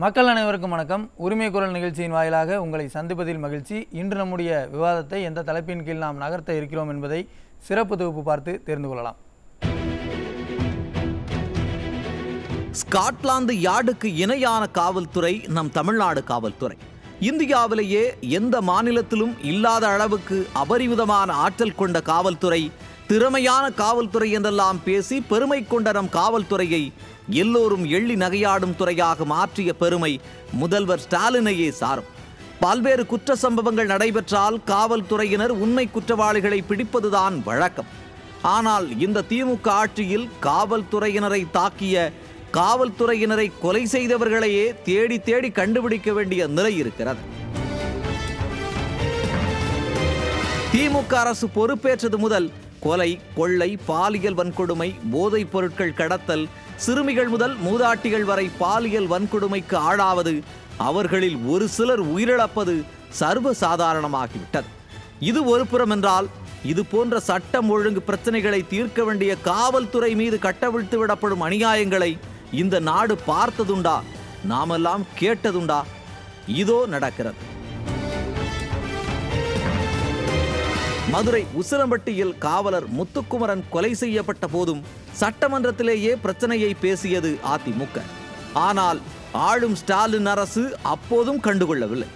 மக்கள் அனைவருக்கும் வணக்கம். உரிமை குரல் நிகழ்ச்சியின் வாயிலாக உங்களை சந்திப்பதில் மகிழ்ச்சி. இன்று நம்முடைய விவாதத்தை எந்த தலைப்பின் கீழ் நாம் நகர்த்த இருக்கிறோம் என்பதை சிறப்பு தொகுப்பு பார்த்து தெரிந்து கொள்ளலாம். ஸ்காட்லாந்து யார்டுக்கு இணையான காவல்துறை நம் தமிழ்நாடு காவல்துறை. இந்தியாவிலேயே எந்த மாநிலத்திலும் இல்லாத அளவுக்கு அபரிமிதமான ஆற்றல் கொண்ட காவல்துறை, திறமையான காவல்துறை என்றெல்லாம் பேசி பெருமை கொண்ட நம் காவல்துறையை எல்லோரும் எள்ளி நகையாடும் துறையாக மாற்றிய பெருமை முதல்வர் ஸ்டாலினையே சாரும். பல்வேறு குற்ற சம்பவங்கள் நடைபெற்றால் காவல்துறையினர் உண்மை குற்றவாளிகளை பிடிப்பதுதான் வழக்கம். ஆனால் இந்த திமுக ஆட்சியில் காவல்துறையினரை தாக்கிய, காவல்துறையினரை கொலை செய்தவர்களையே தேடி தேடி கண்டுபிடிக்க வேண்டிய நிலை இருக்கிறது. திமுக அரசு பொறுப்பேற்றது முதல் கொலை, கொள்ளை, பாலியல் வன்கொடுமை, போதைப் பொருட்கள் கடத்தல், சிறுமிகள் முதல் மூதாட்டிகள் வரை பாலியல் வன்கொடுமைக்கு ஆளாவது, அவர்களில் ஒரு சிலர் உயிரிழப்பது சர்வசாதாரணமாகிவிட்டது. இது ஒரு புறம் என்றால், இது போன்ற சட்டம் ஒழுங்கு பிரச்சனைகளை தீர்க்க வேண்டிய காவல்துறை மீது கட்டவிழ்த்து விடப்படும் அநியாயங்களை இந்த நாடு பார்த்ததுண்டா? நாமெல்லாம் கேட்டதுண்டா? இதோ நடக்கிறது. மதுரை உசிலம்பட்டியில் காவலர் முத்துக்குமரன் கொலை செய்யப்பட்ட போதும் சட்டமன்றத்திலேயே பிரச்சனையை பேசியது அதிமுக. ஆனால் ஆளும் ஸ்டாலின் அரசு அப்போதும் கண்டுகொள்ளவில்லை.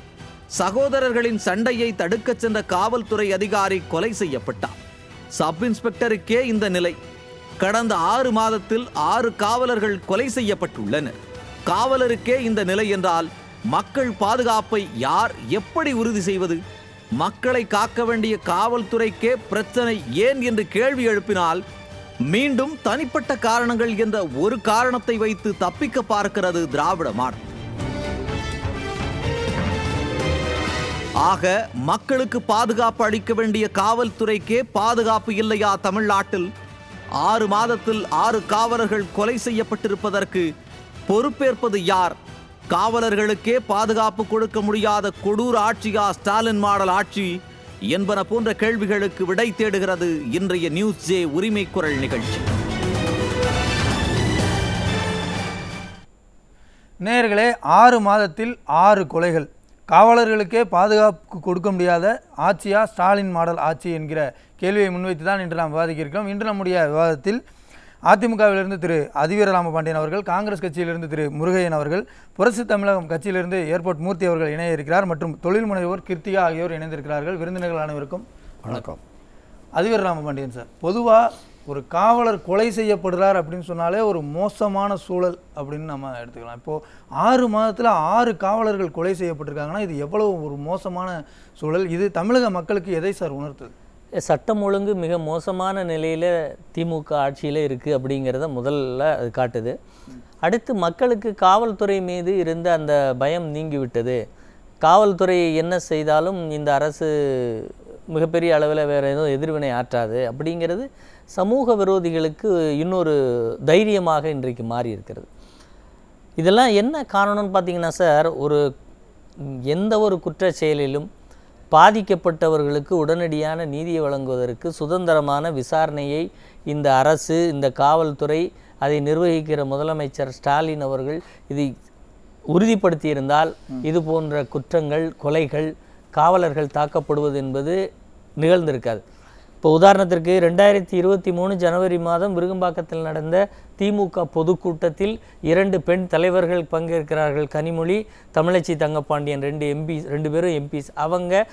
சகோதரர்களின் சண்டையை தடுக்கச் சென்ற காவல்துறை அதிகாரி கொலை செய்யப்பட்டார். சப் இன்ஸ்பெக்டருக்கே இந்த நிலை. கடந்த 6 மாதத்தில் 6 காவலர்கள் கொலை செய்யப்பட்டுள்ளனர். காவலருக்கே இந்த நிலை என்றால் மக்கள் பாதுகாப்பை யார் எப்படி உறுதி செய்வது? மக்களை காக்க வேண்டிய காவல்துறைக்கே பிரச்சனை ஏன் என்று கேள்வி எழுப்பினால், மீண்டும் தனிப்பட்ட காரணங்கள் என்ற ஒரு காரணத்தை வைத்து தப்பிக்க பார்க்கிறது திராவிட மாடல். ஆக மக்களுக்கு பாதுகாப்பு அளிக்க வேண்டிய காவல்துறைக்கே பாதுகாப்பு இல்லையா தமிழ்நாட்டில்? 6 மாதத்தில் 6 காவலர்கள் கொலை செய்யப்பட்டிருப்பதற்கு பொறுப்பேற்பது யார்? காவலர்களுக்கே பாதுகாப்பு கொடுக்க முடியாத கொடூர ஆட்சியா ஸ்டாலின் மாடல் ஆட்சி என்பன போன்ற கேள்விகளுக்கு விடை தேடுகிறது இன்றைய நியூஸ் ஜே உரிமை குரல் நிகழ்ச்சி. நேயர்களே, 6 மாதத்தில் 6 கொலைகள், காவலர்களுக்கே பாதுகாப்பு கொடுக்க முடியாத ஆட்சியா ஸ்டாலின் மாடல் ஆட்சி என்கிற கேள்வியை முன்வைத்து தான் இன்று நாம் விவாதிக்க இருக்கிறோம். இன்று நம்முடைய விவாதத்தில் அதிமுகவிலிருந்து திரு அதிவீர ராமபாண்டியன் அவர்கள், காங்கிரஸ் கட்சியிலிருந்து திரு முருகையன் அவர்கள், புரட்சி தமிழகம் கட்சியிலிருந்து ஏர்போர்ட் மூர்த்தி அவர்கள் இணைய இருக்கிறார் மற்றும் தொழில் முனைவோர் கிருத்திகா ஆகியோர் இணைந்திருக்கிறார்கள். விருந்தினர்கள் அனைவருக்கும் வணக்கம். அதிவீர ராமபாண்டியன் சார், பொதுவாக ஒரு காவலர் கொலை செய்யப்படுறார் அப்படின்னு சொன்னாலே ஒரு மோசமான சூழல் அப்படின்னு நம்ம எடுத்துக்கலாம். இப்போது 6 மாதத்தில் 6 காவலர்கள் கொலை செய்யப்பட்டிருக்காங்கன்னா இது எவ்வளவு ஒரு மோசமான சூழல்? இது தமிழக மக்களுக்கு எதை சார் உணர்த்துது? சட்டம் ஒழுங்கு மிக மோசமான நிலையில் திமுக ஆட்சியில் இருக்குது அப்படிங்கிறத முதல்ல அது காட்டுது. அடுத்து மக்களுக்கு காவல்துறை மீது இருந்த அந்த பயம் நீங்கிவிட்டது. காவல்துறை என்ன செய்தாலும் இந்த அரசு மிகப்பெரிய அளவில் வேறு எதுவும் எதிர்வினை ஆற்றாது அப்படிங்கிறது சமூக விரோதிகளுக்கு இன்னொரு தைரியமாக இன்றைக்கு மாறி இருக்கிறது. இதெல்லாம் என்ன காரணம்னு பார்த்தீங்கன்னா சார், எந்த ஒரு குற்ற செயலிலும் பாதிக்கப்பட்டவர்களுக்கு உடனடியான நீதியை வழங்குவதற்கு சுதந்திரமான விசாரணையை இந்த அரசு, இந்த காவல்துறை, அதை நிர்வகிக்கிற முதலமைச்சர் ஸ்டாலின் அவர்கள் இதை உறுதிப்படுத்தியிருந்தால் இது போன்ற குற்றங்கள், கொலைகள், காவலர்கள் தாக்கப்படுவது என்பது நிகழ்ந்திருக்காது. இப்போ உதாரணத்திற்கு 2023 ஜனவரி மாதம் விருகம்பாக்கத்தில் நடந்த திமுக பொதுக்கூட்டத்தில் 2 பெண் தலைவர்கள் பங்கேற்கிறார்கள். கனிமொழி, தமிழச்சி தங்கப்பாண்டியன், 2 பேரும் எம்பிஸ். அவங்க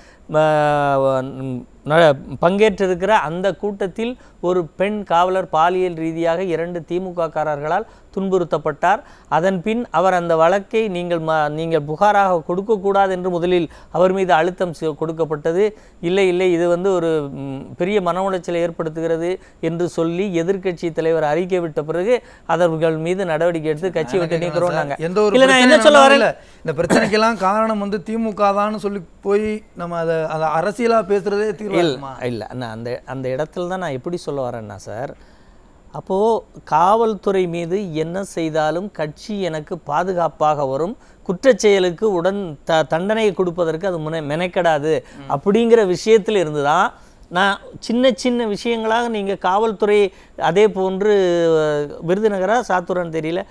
பங்கேற்றிருக்கிற அந்த கூட்டத்தில் ஒரு பெண் காவலர் பாலியல் ரீதியாக 2 திமுக காரர்களால் துன்புறுத்தப்பட்டார். அதன் பின் அவர் அந்த வழக்கை நீங்கள் புகாராக கொடுக்கக்கூடாது என்று முதலில் அவர் மீது அழுத்தம் கொடுக்கப்பட்டது. இல்லை இது ஒரு பெரிய மன உளைச்சலை ஏற்படுத்துகிறது என்று சொல்லி எதிர்க்கட்சி தலைவர் அறிக்கை விட்ட பிறகு அவர்கள் மீது நடவடிக்கை எடுத்து கட்சி விட்டு நீக்கிறோம். என்ன சொல்ல வரல, இந்த பிரச்சனைக்கெல்லாம் காரணம் திமுக தான் சொல்லி போய் நம்ம அதை அரசியலா பேசுறதே இல்லை. அந்த இடத்துல தான் நான் எப்படி சொல்ல வரேன்னா சார், அப்போது காவல்துறை மீது என்ன செய்தாலும் கட்சி எனக்கு பாதுகாப்பாக வரும், குற்றச்செயலுக்கு தண்டனையை கொடுப்பதற்கு அது மெனக்கெடாது அப்படிங்கிற விஷயத்தில் இருந்து தான் நான் சின்ன சின்ன விஷயங்களாக நீங்கள் காவல்துறை அதே போன்று விருதுநகரா சாத்தூரான்னு தெரியல,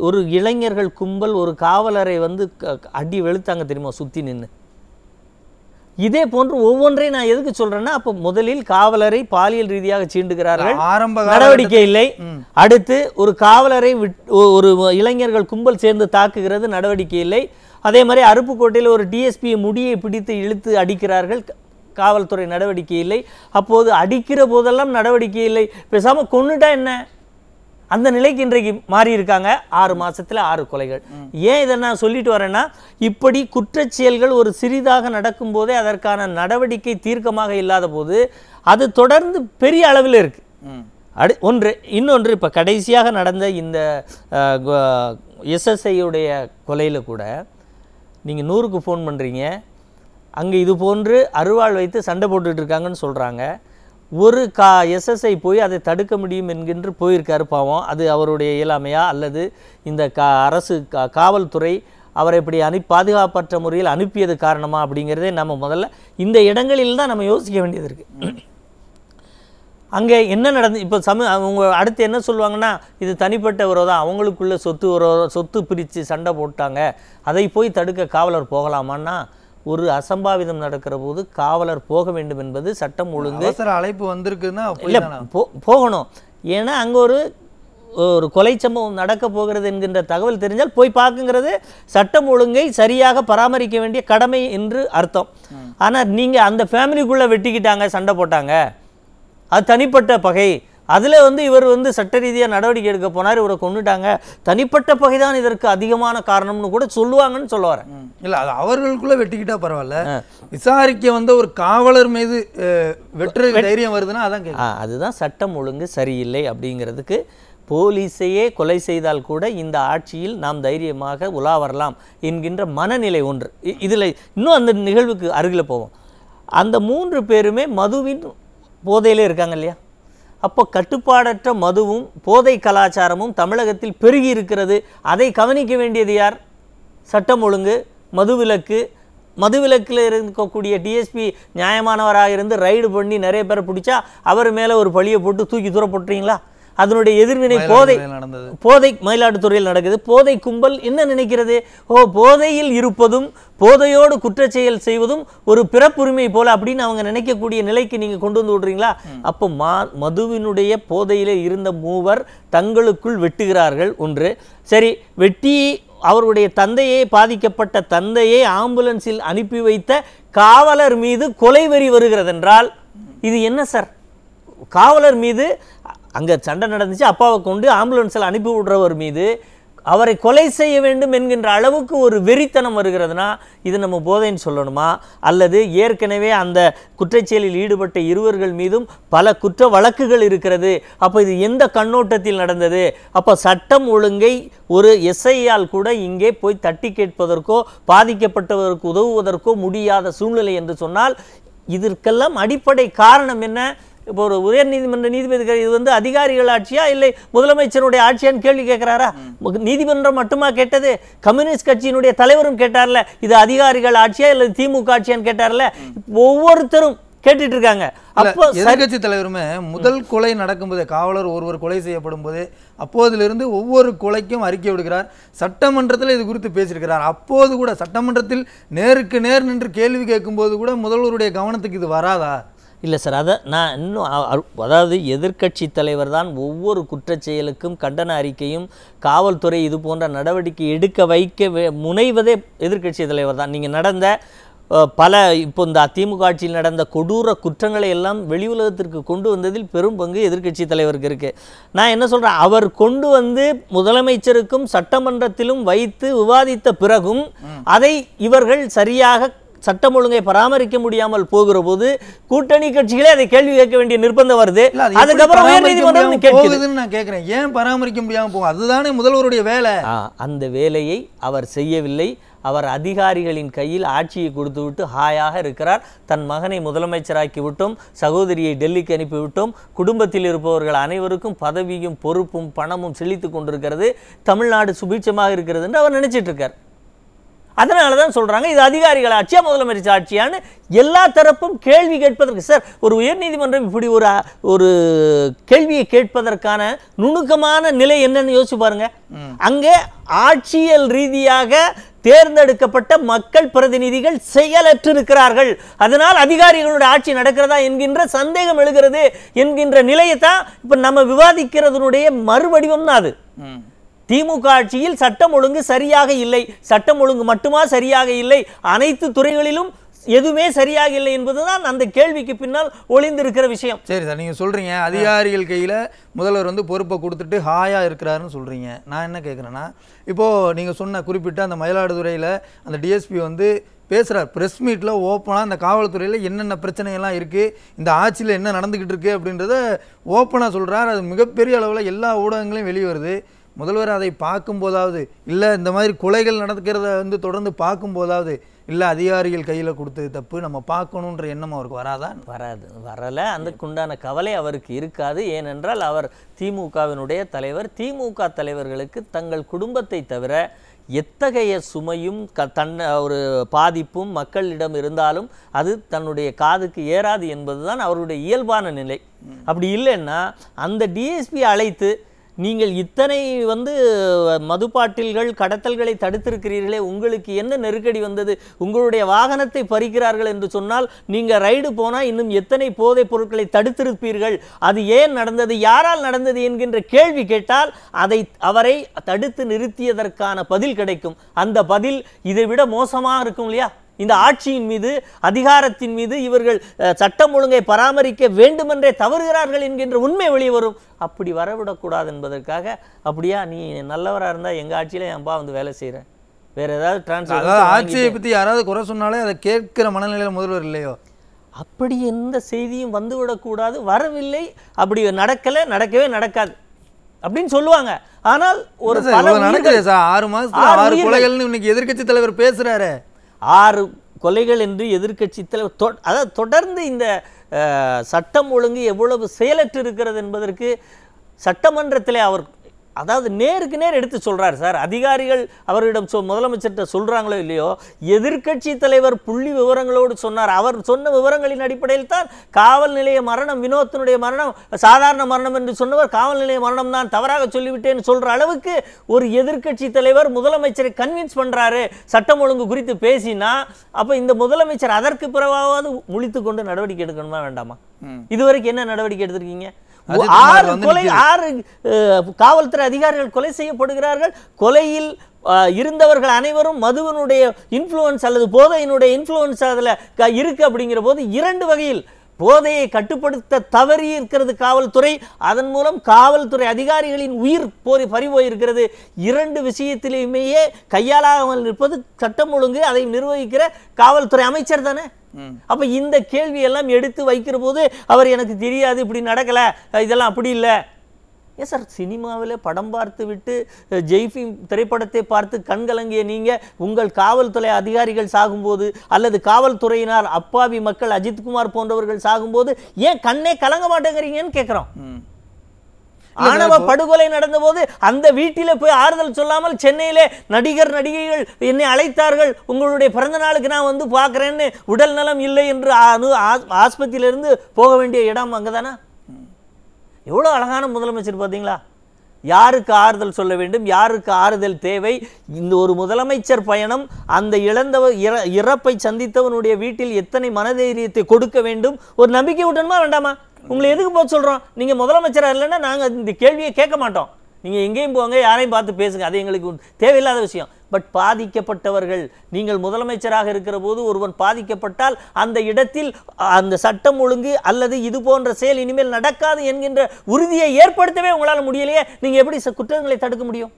ஒரு இளைஞர்கள் கும்பல் ஒரு காவலரை வந்து அடி வெளுத்தாங்க தெரியுமா, சுற்றி நின்று. இதே போன்று ஒவ்வொன்றையும் நான் எதுக்கு சொல்றேன்னா, அப்போ முதலில் காவலரை பாலியல் ரீதியாக சீண்டுகிறார்கள், நடவடிக்கை இல்லை. அடுத்து ஒரு காவலரை ஒரு இளைஞர்கள் கும்பல் சேர்ந்து தாக்குகிறது, நடவடிக்கை இல்லை. அதே மாதிரி அருப்புக்கோட்டையில் ஒரு டிஎஸ்பி முடியை பிடித்து இழுத்து அடிக்கிறார்கள், காவல்துறை நடவடிக்கை இல்லை. அப்போது அடிக்கிற போதெல்லாம் நடவடிக்கை இல்லை, பேசாமல் கொன்னுட்டா என்ன, அந்த நிலைக்கு இன்றைக்கு மாறி இருக்காங்க. 6 மாசத்துல 6 கொலைகள். ஏன் இதை நான் சொல்லிட்டு வரேன்னா, இப்படி குற்றச்செயல்கள் ஒரு சிறிதாக நடக்கும் போதே அதற்கான நடவடிக்கை தீர்க்கமாக இல்லாத போது அது தொடர்ந்து பெரிய அளவில் இருக்கு. ஒன்று இன்னொன்று, இப்போ கடைசியாக நடந்த இந்த எஸ்எஸ்ஐயுடைய கொலையில் கூட நீங்கள் 100க்கு ஃபோன் பண்ணுறீங்க, அங்கே இது போன்று அருவாள் வைத்து சண்டை போட்டுட்டு இருக்காங்கன்னு சொல்கிறாங்க. ஒரு எஸ்எஸ்ஐ போய் அதை தடுக்க முடியும் என்கின்ற போயிருக்காரு பாவம். அது அவருடைய இயலாமையா அல்லது இந்த அரசு காவல்துறை அவரை இப்படி பாதுகாப்பற்ற முறையில் அனுப்பியது காரணமா அப்படிங்கிறதே நம்ம முதல்ல இந்த இடங்களில் தான் நம்ம யோசிக்க வேண்டியது இருக்குது. அங்கே என்ன நடந்து இப்போ அவங்க அடுத்து என்ன சொல்லுவாங்கன்னா, இது தனிப்பட்ட விரோதம், அவங்களுக்குள்ள சொத்து பிரித்து சண்டை போட்டாங்க, அதை போய் தடுக்க காவலர் போகலாமான்னா, ஒரு அசம்பாவிதம் நடக்கிற போது காவலர் போக வேண்டும் என்பது சட்டம் ஒழுங்கு. அழைப்பு வந்திருக்குன்னா இல்லை, போகணும். ஏன்னா அங்கே ஒரு கொலை சம்பவம் நடக்க போகிறது என்கின்ற தகவல் தெரிஞ்சால் போய் பார்க்குங்கிறது சட்டம் ஒழுங்கை சரியாக பராமரிக்க வேண்டிய கடமை என்று அர்த்தம். ஆனால் நீங்கள் அந்த ஃபேமிலிக்குள்ளே வெட்டிக்கிட்டாங்க, சண்டை போட்டாங்க, அது தனிப்பட்ட பகை, அதில் இவர் சட்ட ரீதியாக நடவடிக்கை எடுக்க போனார், இவரை கொண்டுட்டாங்க, தனிப்பட்ட பகை தான் இதற்கு அதிகமான காரணம்னு கூட சொல்லுவாங்கன்னு சொல்ல வரேன். இல்லை, அது அவர்களுக்குள்ளே வெட்டிக்கிட்டா பரவாயில்ல, விசாரிக்க ஒரு காவலர் மீது வெற்று தைரியம் வருதுன்னா அதான் அதுதான் சட்டம் ஒழுங்கு சரியில்லை அப்படிங்கிறதுக்கு. போலீஸையே கொலை செய்தால் கூட இந்த ஆட்சியில் நாம் தைரியமாக உலா வரலாம் என்கின்ற மனநிலை ஒன்று. இதில் இன்னும் அந்த நிகழ்வுக்கு அருகில் போவோம். அந்த 3 பேருமே மதுவின் போதையிலே இருக்காங்க இல்லையா? அப்போ கட்டுப்பாடற்ற மதுவும் போதை கலாச்சாரமும் தமிழகத்தில் பெருகி இருக்கிறது. அதை கவனிக்க வேண்டியது யார்? சட்டம் ஒழுங்கு, மதுவிலக்கில் இருக்கக்கூடிய டிஎஸ்பி நியாயமானவராக இருந்து ரைடு பண்ணி நிறைய பேரை பிடிச்சா அவர் மேலே ஒரு பழியை போட்டு தூக்கி தூர போட்டுறீங்களா? அதனுடைய எதிர்வினை போதை மயிலாடுதுறையில் நடக்குது. போதை கும்பல் என்ன நினைக்கிறது? போதையில் இருப்பதும் போதையோடு குற்றச்செயல் செய்வதும் ஒரு பிறப்புரிமை போல அப்படின்னு அவங்க நினைக்கக்கூடிய நிலைக்கு நீங்க கொண்டு வந்து விடுறீங்களா? அப்போ மதுவினுடைய போதையிலே இருந்த 3 தங்களுக்குள் வெட்டுகிறார்கள். ஒன்று சரி, வெட்டி அவருடைய தந்தையை பாதிக்கப்பட்ட தந்தையை ஆம்புலன்ஸில் அனுப்பி வைத்த காவலர் மீது கொலை வெறி வருகிறது என்றால் இது என்ன சார்? காவலர் மீது அங்கே சண்டை நடந்துச்சு, அப்பாவை கொண்டு ஆம்புலன்ஸில் அனுப்பி விடுறவர் மீது அவரை கொலை செய்ய வேண்டும் என்கின்ற அளவுக்கு ஒரு வெறித்தனம் வருகிறதுனா இது நம்ம போதைன்னு சொல்லணுமா? அல்லது ஏற்கனவே அந்த குற்றச்செயலில் ஈடுபட்ட இருவர்கள் மீதும் பல குற்ற வழக்குகள் இருக்கிறது, அப்போ இது எந்த கண்ணோட்டத்தில் நடந்தது? அப்போ சட்டம் ஒழுங்கை ஒரு எஸ்ஐயால் கூட இங்கே போய் தட்டி கேட்பதற்கோ பாதிக்கப்பட்டவருக்கு உதவுவதற்கோ முடியாத சூழ்நிலை என்று சொன்னால் இதற்கெல்லாம் அடிப்படை காரணம் என்ன? இப்போ ஒரு உயர் நீதிமன்ற நீதிபதிகள் இது அதிகாரிகள் ஆட்சியா இல்லை முதலமைச்சருடைய ஆட்சியான்னு கேள்வி கேட்கிறாரா? நீதிமன்றம் மட்டுமா கேட்டது? கம்யூனிஸ்ட் கட்சியினுடைய தலைவரும் கேட்டார்ல, இது அதிகாரிகள் ஆட்சியா இல்லை திமுக ஆட்சியான்னு கேட்டார்ல. ஒவ்வொருத்தரும் கேட்டுட்டு இருக்காங்க. அப்போ எதிர்கட்சி தலைவருமே முதல் கொலை நடக்கும்போதே, காவலர் ஒருவர் கொலை செய்யப்படும் போதே அப்போதிலிருந்து ஒவ்வொரு கொலைக்கும் அறிக்கை விடுகிறார். சட்டமன்றத்தில் இது குறித்து பேசியிருக்கிறார். அப்போது கூட சட்டமன்றத்தில் நேருக்கு நேர் நின்று கேள்வி கேட்கும்போது கூட முதல்வருடைய கவனத்துக்கு இது வராதா? இல்லை சார், அதை நான் இன்னும் அதாவது எதிர்க்கட்சி தலைவர் தான் ஒவ்வொரு குற்றச்செயலுக்கும் கண்டன அறிக்கையும் காவல்துறை இது போன்ற நடவடிக்கை எடுக்க வைக்க முனைவதே எதிர்க்கட்சி தலைவர் தான். நீங்கள் நடந்த இப்போ இந்த அதிமுக ஆட்சியில் நடந்த கொடூர குற்றங்களை எல்லாம் வெளி உலகத்திற்கு கொண்டு வந்ததில் பெரும் பங்கு எதிர்க்கட்சி தலைவருக்கு இருக்குது. நான் என்ன சொல்கிறேன், அவர் கொண்டு வந்து முதலமைச்சருக்கும் சட்டமன்றத்திலும் வைத்து விவாதித்த பிறகும் அதை இவர்கள் சரியாக சட்டம் ஒழுங்கை பராமரிக்க முடியாமல் போகிற போது கூட்டணி கட்சிகளே அதை கேள்வி கேட்க வேண்டிய நிர்பந்தம் வருது. அதுக்கப்புறம் உயர்நீதிமன்றம் கேட்குதுன்னு நான் கேட்கிறேன், ஏன் பராமரிக்க முடியாமல் போகும்? அதுதானே முதல்வருடைய வேலை. அந்த வேலையை அவர் செய்யவில்லை. அவர் அதிகாரிகளின் கையில் ஆட்சியை கொடுத்துவிட்டு ஹாயாக இருக்கிறார். தன் மகனை முதலமைச்சராக்கி விட்டோம், சகோதரியை டெல்லிக்கு அனுப்பிவிட்டோம், குடும்பத்தில் இருப்பவர்கள் அனைவருக்கும் பதவியும் பொறுப்பும் பணமும் செழித்து கொண்டிருக்கிறது, தமிழ்நாடு சுபீட்சமாக இருக்கிறது என்று அவர் நினைச்சிட்டு இருக்கார். அதனால தான் சொல்றாங்க இது அதிகாரிகள் ஆட்சியா முதலமைச்சர் ஆட்சியான்னு எல்லா தரப்பும் கேள்வி கேட்பதற்கு. சார், ஒரு உயர்நீதிமன்றம் இப்படி ஒரு கேள்வியை கேட்பதற்கான நுணுக்கமான நிலை என்னன்னு யோசிச்சு பாருங்க. அங்கே ஆட்சியல் ரீதியாக தேர்ந்தெடுக்கப்பட்ட மக்கள் பிரதிநிதிகள் செயலற்றிருக்கிறார்கள். அதனால் அதிகாரிகளுடைய ஆட்சி நடக்கிறதா என்கின்ற சந்தேகம் எழுகிறது என்கின்ற நிலையை தான் இப்ப நம்ம விவாதிக்கிறதுனுடைய மறுவடிவம் தான் அது. திமுக ஆட்சியில் சட்டம் ஒழுங்கு சரியாக இல்லை, சட்டம் ஒழுங்கு மட்டுமா சரியாக இல்லை, அனைத்து துறைகளிலும் எதுவுமே சரியாக இல்லை என்பதுதான் அந்த கேள்விக்கு பின்னால் ஒளிந்திருக்கிற விஷயம். சரி சார், நீங்க சொல்றீங்க அதிகாரிகள் கையில முதல்வர் வந்து பொறுப்பை கொடுத்துட்டு ஹாயா இருக்கிறாருன்னு சொல்றீங்க. நான் என்ன கேட்குறேன்னா, இப்போ நீங்க சொன்ன குறிப்பிட்ட அந்த மயிலாடுதுறையில அந்த டிஎஸ்பி வந்து பேசுகிறார் ப்ரெஸ் மீட்டில் ஓப்பனாக அந்த காவல்துறையில் என்னென்ன பிரச்சனையெல்லாம் இருக்குது, இந்த ஆட்சியில் என்ன நடந்துக்கிட்டு இருக்குது அப்படின்றத ஓப்பனாக சொல்கிறார். அது மிகப்பெரிய அளவில் எல்லா ஊடகங்களையும் வெளியே வருது. முதல்வர் அதை பார்க்கும்போதாவது, இல்லை இந்த மாதிரி கொலைகள் நடக்கிறத வந்து தொடர்ந்து பார்க்கும்போதாவது, இல்லை அதிகாரிகள் கையில் கொடுத்தது தப்பு, நம்ம பார்க்கணுன்ற எண்ணம் அவருக்கு வராதா? வரலை. அதுக்குண்டான கவலை அவருக்கு இருக்காது. ஏனென்றால் அவர் திமுகவினுடைய தலைவர். திமுக தலைவர்களுக்கு தங்கள் குடும்பத்தை தவிர எத்தகைய சுமையும் ஒரு பாதிப்பும் மக்களிடம் இருந்தாலும் அது தன்னுடைய காதுக்கு ஏறாது என்பதுதான் அவருடைய இயல்பான நிலை. அப்படி இல்லைன்னா அந்த டிஎஸ்பி அழைத்து நீங்கள் இத்தனை மதுப்பாட்டில்கள் கடத்தல்களை தடுத்திருக்கிறீர்களே, உங்களுக்கு என்ன நெருக்கடி வந்தது, உங்களுடைய வாகனத்தை பறிக்கிறார்கள் என்று சொன்னால் நீங்கள் ரைடு போனால் இன்னும் எத்தனை போதைப் பொருட்களை தடுத்திருப்பீர்கள், அது ஏன் நடந்தது, யாரால் நடந்தது என்கின்ற கேள்வி கேட்டால் அவரை தடுத்து நிறுத்தியதற்கான பதில் கிடைக்கும். அந்த பதில் இதை விட மோசமாக இருக்கும் இல்லையா? இந்த ஆட்சியின் மீது, அதிகாரத்தின் மீது இவர்கள் சட்டம் ஒழுங்கை பராமரிக்க வேண்டுமென்றே தவறுகிறார்கள் என்கின்ற உண்மை வெளியே வரும். அப்படி வரவிடக்கூடாது என்பதற்காக, அப்படியா நீ நல்லவராக இருந்தால் எங்கள் ஆட்சியில் என்ப்பா வந்து வேலை செய்கிறேன், வேற ஏதாவது டிரான்ஸ்ஃபர், ஆட்சியை பற்றி யாராவது குறை சொன்னாலே அதை கேட்கிற மனநிலையில் முதல்வர் இல்லையோ? அப்படி எந்த செய்தியும் வந்துவிடக்கூடாது. வரவில்லை, அப்படி நடக்கவே நடக்காது அப்படின்னு சொல்லுவாங்க. ஆனால் ஒரு நடக்குது சார், 6 மாசத்துல 6 கொலைகள்னு இன்னைக்கு எதிர்க்கட்சி தலைவர் பேசுறாரு. 6 கொலைகள் என்று எதிர்க்கட்சி தலைவர் அதாவது தொடர்ந்து இந்த சட்டம் ஒழுங்கு எவ்வளவு செயலற்று இருக்கிறது என்பதற்கு சட்டமன்றத்தில் அவர் அதாவது நேருக்கு நேர் எடுத்து சொல்றார். சார், அதிகாரிகள் அவரிடம் முதலமைச்சர்கிட்ட சொல்றாங்களோ இல்லையோ, எதிர்க்கட்சி தலைவர் புள்ளி விவரங்களோடு சொன்னார். அவர் சொன்ன விவரங்களின் அடிப்படையில் தான் காவல் நிலைய மரணம், வினோத்தினுடைய மரணம் சாதாரண மரணம் என்று சொன்னவர் காவல் நிலைய மரணம் தான் தவறாக சொல்லிவிட்டேன்னு சொல்ற அளவுக்கு ஒரு எதிர்க்கட்சி தலைவர் முதலமைச்சரை கன்வின்ஸ் பண்றாரு சட்டம் ஒழுங்கு குறித்து பேசினா, அப்ப இந்த முதலமைச்சர் அதற்கு பிறகாவது முழித்து கொண்டு நடவடிக்கை எடுக்கணுமா வேண்டாமா? இதுவரைக்கும் என்ன நடவடிக்கை எடுத்திருக்கீங்க? 6 காவல்துறை அதிகாரிகள் கொலை செய்யப்படுகிறார்கள். கொலையில் இருந்தவர்கள் அனைவரும் மதுவினுடைய இன்ஃப்ளூயன்ஸ் அல்லது போதையினுடைய இன்ஃப்ளூயன்ஸ் அதில் இருக்கு. அப்படிங்கிற போது 2 வகையில் போதையை கட்டுப்படுத்த தவறி இருக்கிறது காவல்துறை, அதன் மூலம் காவல்துறை அதிகாரிகளின் உயிர் பறிபோயிருக்கிறது. 2 விஷயத்திலேயுமே கையாளாமல் இருப்பது சட்டம் ஒழுங்கு, அதை நிர்வகிக்கிற காவல்துறை அமைச்சர் தானே. அப்ப இந்த கேள்வி எல்லாம் எடுத்து வைக்கிற போது அவர் எனக்கு தெரியாது, இப்படி நடக்கல, இதெல்லாம் அப்படி இல்லை. ஏன் சார், சினிமாவில் படம் பார்த்து விட்டு ஜெய்ஃபிம் திரைப்படத்தை பார்த்து கண்கலங்கிய நீங்க உங்கள் காவல்துறை அதிகாரிகள் சாகும்போது அல்லது காவல்துறையினர் அப்பாவி மக்கள் அஜித்குமார் போன்றவர்கள் சாகும்போது ஏன் கண்ணே கலங்க மாட்டேங்கிறீங்கன்னு கேட்கிறோம். ஆணவ படுகொலை நடந்த போது அந்த வீட்டில போய் ஆறுதல் சொல்லாமல் சென்னையிலே நடிகர் நடிகைகள் என்னை அழைத்தார்கள், உங்களுடைய பிறந்த நாளுக்கு நான் வந்து பார்க்கிறேன்னு, உடல் நலம் இல்லை என்று ஆஸ்பத்திரியிலிருந்து போக வேண்டிய இடம் அங்கதானா? எவ்வளவு அழகான முதலமைச்சர் பார்த்தீங்களா? யாருக்கு ஆறுதல் சொல்ல வேண்டும், யாருக்கு ஆறுதல் தேவை? இந்த ஒரு முதலமைச்சர் பயணம் அந்த இறப்பை சந்தித்தவனுடைய வீட்டில் எத்தனை மனதைரியத்தை கொடுக்க வேண்டும், ஒரு நம்பிக்கை விட்டணுமா வேண்டாமா? உங்களை எதுக்கு போக சொல்றோம்? நீங்க முதலமைச்சராக இல்லைன்னா நாங்க இந்த கேள்வியை கேட்க மாட்டோம். நீங்க எங்கேயும் போங்க, யாரையும் பார்த்து பேசுங்க, அது எங்களுக்கு தேவையில்லாத விஷயம். பட் பாதிக்கப்பட்டவர்கள், நீங்கள் முதலமைச்சராக இருக்கிற போது ஒருவன் பாதிக்கப்பட்டால் அந்த இடத்தில் அந்த சட்டம் ஒழுங்கு அல்லது இது போன்ற செயல் இனிமேல் நடக்காது என்கின்ற உறுதியை ஏற்படுத்தவே உங்களால் முடியலையே, நீங்க எப்படி குற்றங்களை தடுக்க முடியும்?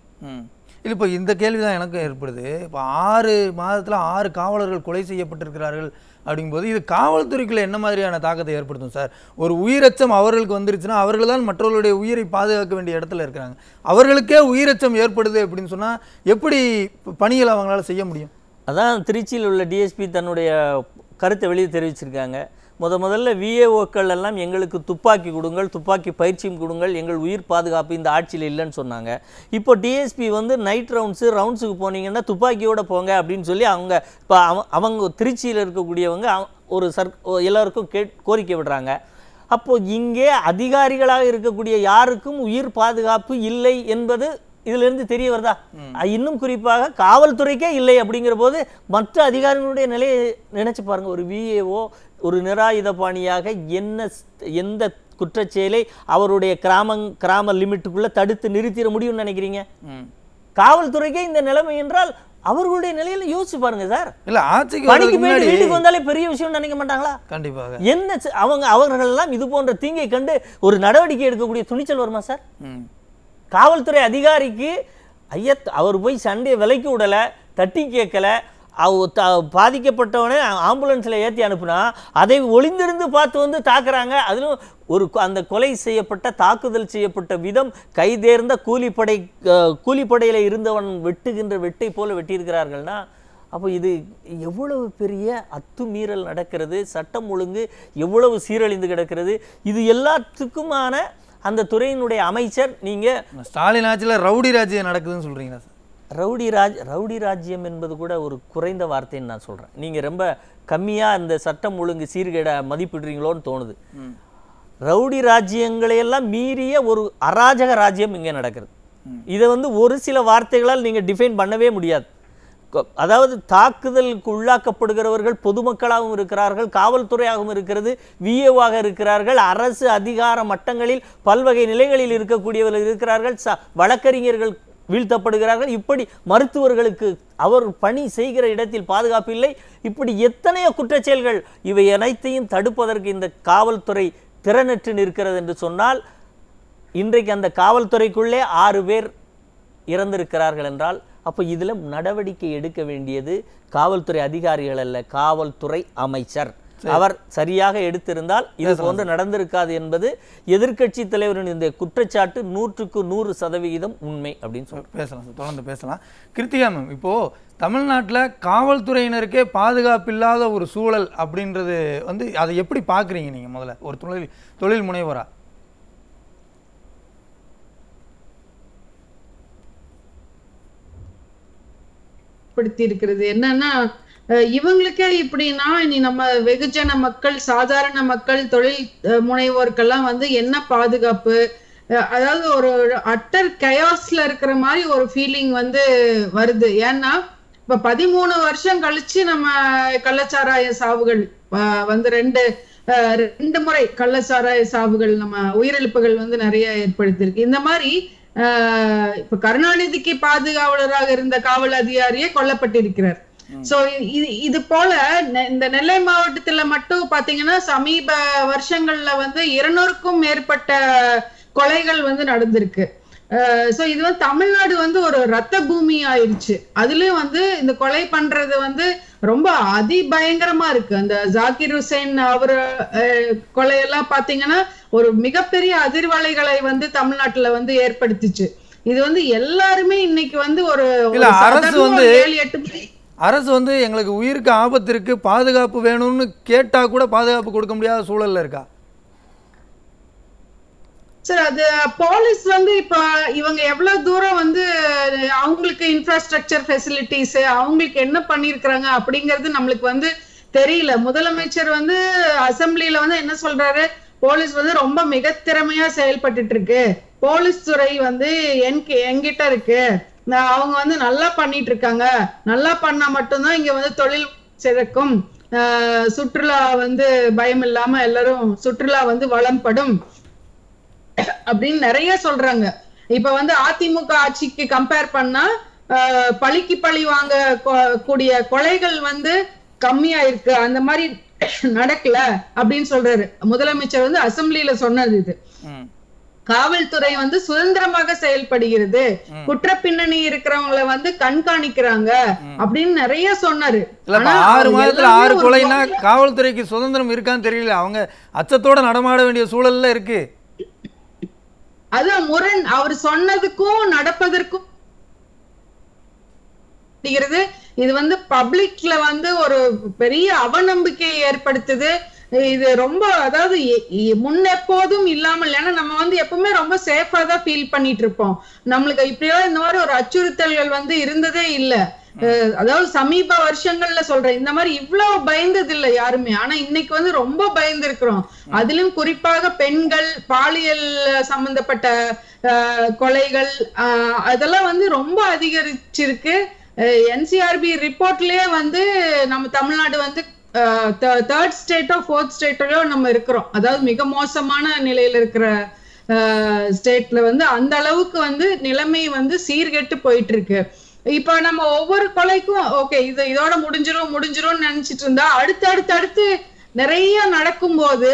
இல்லை, இப்போ இந்த கேள்வி தான் எனக்கு ஏற்படுது. இப்போ 6 மாதத்தில் 6 காவலர்கள் கொலை செய்யப்பட்டிருக்கிறார்கள் அப்படிங்கும்போது இது காவல்துறைக்குள்ள என்ன மாதிரியான தாக்கத்தை ஏற்படுத்தும் சார்? ஒரு உயிரச்சம் அவர்களுக்கு வந்துருச்சுன்னா அவர்கள் தான் மற்றவர்களுடைய உயிரை பாதுகாக்க வேண்டிய இடத்துல இருக்கிறாங்க. அவர்களுக்கே உயிரச்சம் ஏற்படுது அப்படின்னு சொன்னால் எப்படி பணிகளை அவங்களால செய்ய முடியும்? அதான் திருச்சியில் உள்ள டிஎஸ்பி தன்னுடைய கருத்தை வெளியே தெரிவிச்சிருக்காங்க. முதல்ல விஏஓக்கள் எல்லாம் எங்களுக்கு துப்பாக்கி கொடுங்கள், துப்பாக்கி பயிற்சியும் கொடுங்கள், எங்கள் உயிர் பாதுகாப்பு இந்த ஆட்சியில் இல்லைன்னு சொன்னாங்க. இப்போ டிஎஸ்பி வந்து நைட் ரவுண்ட்ஸுக்கு போனீங்கன்னா துப்பாக்கியோடு போங்க அப்படின்னு சொல்லி இப்போ அவங்க திருச்சியில் இருக்கக்கூடியவங்க எல்லாருக்கும் கோரிக்கை விடுறாங்க. அப்போது இங்கே அதிகாரிகளாக இருக்கக்கூடிய யாருக்கும் உயிர் பாதுகாப்பு இல்லை என்பது இதிலிருந்து தெரிய வருதா? இன்னும் குறிப்பாக காவல்துறைக்கே இல்லை அப்படிங்கிற போது மற்ற அதிகாரிகளுடைய நிலையை நினைச்சு பாருங்க. ஒரு விஏஓ ஒரு நிராயுதபாணியாக எந்த குற்றச்செயலை அவருடைய கிராம லிமிட்டுக்குள்ள தடுத்து நிறுத்திட முடியும்னு நினைக்கிறீங்க? காவல்துறைக்கே இந்த நிலைமை என்றால் அவர்களுடைய நிலையில யோசிச்சு பாருங்க சார். இல்ல ஆட்சிக்கு வீட்டுக்கு வந்தாலே பெரிய விஷயம் நினைக்க மாட்டாங்களா? கண்டிப்பாக. என்ன அவர்கள் எல்லாம் இது போன்ற தீங்கை கண்டு ஒரு நடவடிக்கை எடுக்கக்கூடிய துணிச்சல் வருமா சார்? காவல்துறை அதிகாரிக்கு அவர் போய் சண்டையை விலைக்கு விடல, தட்டி கேட்கல, பாதிக்கப்பட்டவனே ஆம்புலன்ஸ்ல ஏற்றி அனுப்புனா அதை ஒளிந்திருந்து பார்த்து வந்து தாக்குறாங்க. அதிலும் அந்த கொலை செய்யப்பட்ட தாக்குதல் செய்யப்பட்ட விதம் கைதேர்ந்த கூலிப்படையில இருந்தவன் வெட்டுகின்ற வெட்டை போல வெட்டியிருக்கிறார்கள்னா அப்போ இது எவ்வளவு பெரிய அத்துமீறல் நடக்கிறது, சட்டம் ஒழுங்கு எவ்வளவு சீரழிந்து கிடக்கிறது. இது எல்லாத்துக்குமான அந்த துறையினுடைய அமைச்சர் நீங்க ஸ்டாலின் ஆட்சியில் ரவுடி ராஜ்யம் நடக்குதுன்னு சொல்றீங்களா சார்? ரவுடி ராஜ்யம் என்பது கூட ஒரு குறைந்த வார்த்தைன்னு நான் சொல்றேன். நீங்க ரொம்ப கம்மியா இந்த சட்டம் ஒழுங்கு சீர்கேட மதிப்பிடுறீங்களோன்னு தோணுது. ரவுடி ராஜ்யங்களையெல்லாம் மீறிய ஒரு அராஜக ராஜ்யம் இங்கே நடக்கிறது. இதை வந்து ஒரு சில வார்த்தைகளால் நீங்க டிஃபைன் பண்ணவே முடியாது. அதாவது தாக்குதலுக்கு உள்ளாக்கப்படுகிறவர்கள் பொதுமக்களாகவும் இருக்கிறார்கள், காவல்துறையாகவும் இருக்கிறது, விஏவாக இருக்கிறார்கள், அரசு அதிகார மட்டங்களில் பல்வகை நிலைகளில் இருக்கக்கூடியவர்கள் இருக்கிறார்கள், வழக்கறிஞர்கள் வீழ்த்தப்படுகிறார்கள், இப்படி மருத்துவர்களுக்கு அவர் பணி செய்கிற இடத்தில் பாதுகாப்பு இல்லை. இப்படி எத்தனையோ குற்றச்செயல்கள். இவை அனைத்தையும் தடுப்பதற்கு இந்த காவல்துறை திறனற்று நிற்கிறது என்று சொன்னால், இன்றைக்கு அந்த காவல்துறைக்குள்ளே 6 பேர் இறந்திருக்கிறார்கள் என்றால் அப்போ இதில் நடவடிக்கை எடுக்க வேண்டியது காவல்துறை அதிகாரிகள் அல்ல, காவல்துறை அமைச்சர். அவர் சரியாக எடுத்திருந்தால் இது போன்று நடந்திருக்காது என்பது எதிர்க்கட்சி தலைவரின் இந்த குற்றச்சாட்டு 100க்கு 100% உண்மை அப்படின்னு சொல்லி பேசலாம் சார். தொடர்ந்து பேசலாம். கிருத்திகா மேம், இப்போது தமிழ்நாட்டில் காவல்துறையினருக்கே பாதுகாப்பு இல்லாத ஒரு சூழல் அப்படின்றது வந்து அதை எப்படி பார்க்குறீங்க நீங்கள்? முதல்ல ஒரு தொழில் முனைவரா படுத்தி இருக்கிறது என்னன்னா, இவங்களுக்கே இப்படின்னா இனி நம்ம வெகுஜன மக்கள், சாதாரண மக்கள், தொழில் முனைவோருக்கெல்லாம் வந்து என்ன பாதுகாப்பு? அதாவது ஒரு அட்டர் கயாஸ்ல இருக்கிற மாதிரி ஒரு ஃபீலிங் வந்து வருது. ஏன்னா இப்ப 13 வருஷம் கழிச்சு நம்ம கள்ளச்சாராய சாவுகள் வந்து ரெண்டு முறை கள்ளச்சாராய சாவுகள், நம்ம உயிரிழப்புகள் வந்து நிறைய ஏற்படுத்தியிருக்கு. இந்த மாதிரி இப்ப கருணாநிதிக்கு பாதுகாவலராக இருந்த காவல் அதிகாரியே கொல்லப்பட்டிருக்கிறார். சோ இது போல இந்த நெல்லை மாவட்டத்துல மட்டும் பாத்தீங்கன்னா சமீப வருஷங்கள்ல வந்து 200க்கும் மேற்பட்ட கொலைகள் வந்து நடந்திருக்கு. சோ இது வந்து தமிழ்நாடு வந்து ஒரு ரத்த பூமி ஆயிடுச்சு. அதுலயும் வந்து இந்த கொலை பண்றது வந்து ரொம்ப அதிபயங்கரமா இருக்கு. அந்த ஜாகிர் ஹுசைன் அவரு கொலையெல்லாம் பாத்தீங்கன்னா ஒரு மிகப்பெரிய அதிர்வலைகளை வந்து தமிழ்நாட்டுல வந்து ஏற்படுத்திச்சு. இது வந்து எல்லாருமே இன்னைக்கு வந்து ஒரு அரசு வந்து எங்களுக்கு உயிருக்கு ஆபத்து இருக்கு, பாதுகாப்பு வேணும்னு கேட்டா கூட பாதுகாப்பு கொடுக்க முடியாத சூழல்ல இருக்கா சார்? அது போலீஸ் வந்து இப்ப இவங்க எவ்வளவு தூரம் வந்து அவங்களுக்கு இன்ஃப்ராஸ்ட்ரக்சர் ஃபெசிலிட்டிஸ் அவங்களுக்கு என்ன பண்ணிருக்கிறாங்க அப்படிங்கிறது நம்மளுக்கு வந்து தெரியல. முதலமைச்சர் வந்து அசெம்பிளில வந்து என்ன சொல்றாரு, போலீஸ் வந்து ரொம்ப மிக திறமையா செயல்பட்டு இருக்கு, போலீஸ் துறை வந்து என்கிட்ட இருக்கு, அவங்க வந்து நல்லா பண்ணிட்டு இருக்காங்க, நல்லா பண்ணா மட்டும்தான் இங்க வந்து தொழில் சிறக்கும், சுற்றுலா வந்து பயம் இல்லாம எல்லாரும் சுற்றுலா வந்து வளம்படும் அப்படின்னு நிறைய சொல்றாங்க. இப்ப வந்து அதிமுக ஆட்சிக்கு கம்பேர் பண்ணா பழிக்கு பழி வாங்க கூடிய கொலைகள் வந்து கம்மியா இருக்கு, அந்த மாதிரி நடக்கல அப்படின்னு சொல்றாரு முதலமைச்சர் வந்து அசெம்பிளில சொன்னது. இது காவல்துறை வந்து சுதந்திரமாக செயல்படுகிறது, குற்ற பின்னணி இருக்கிறவங்களை வந்து கண்காணிக்கிறாங்க அப்படின்னு நிறைய சொன்னாரு. 6 மாதத்துல 6 கொலைனா காவல்துறைக்கு சுதந்திரம் இருக்கான்னு தெரியல, அவங்க அச்சத்தோட நடமாட வேண்டிய சூழல்ல இருக்கு. அதான் முரண் அவர் சொன்னதுக்கும் நடப்பதற்கும். இது வந்து பப்ளிக்ல வந்து ஒரு பெரிய அவநம்பிக்கையை ஏற்படுத்துது. இது ரொம்ப அதாவது முன்னெப்போதும் இல்லாமல், ஏன்னா நம்ம வந்து எப்பவுமே ரொம்ப சேஃபா தான் ஃபீல் பண்ணிட்டு இருப்போம். நம்மளுக்கு இப்படியோ இந்த மாதிரி ஒரு அச்சுறுத்தல்கள் வந்து இருந்ததே இல்ல. அதாவது சமீப வருஷங்கள்ல சொல்றேன், இந்த மாதிரி இவ்வளவு பயந்தது இல்ல யாருமே. ஆனா இன்னைக்கு வந்து ரொம்ப பயந்து இருக்கிறோம். அதிலும் குறிப்பாக பெண்கள் பாலியல் சம்பந்தப்பட்ட கொலைகள் அதெல்லாம் வந்து ரொம்ப அதிகரிச்சிருக்கு. என்சிஆர்பி ரிப்போர்ட்லயே வந்து நம்ம தமிழ்நாடு வந்து 3rd ஸ்டேட்டோ 4th ஸ்டேட்டோ நம்ம இருக்கிறோம். அதாவது மிக மோசமான நிலையில இருக்கிற ஸ்டேட்ல வந்து அந்த அளவுக்கு வந்து நிலைமை வந்து சீர்கெட்டு போயிட்டு இருக்கு. இப்ப நம்ம ஒவ்வொரு கொலைக்கும் ஓகே இதோட முடிஞ்சிரும் நினைச்சிட்டு இருந்தா அடுத்து நிறைய நடக்கும் போது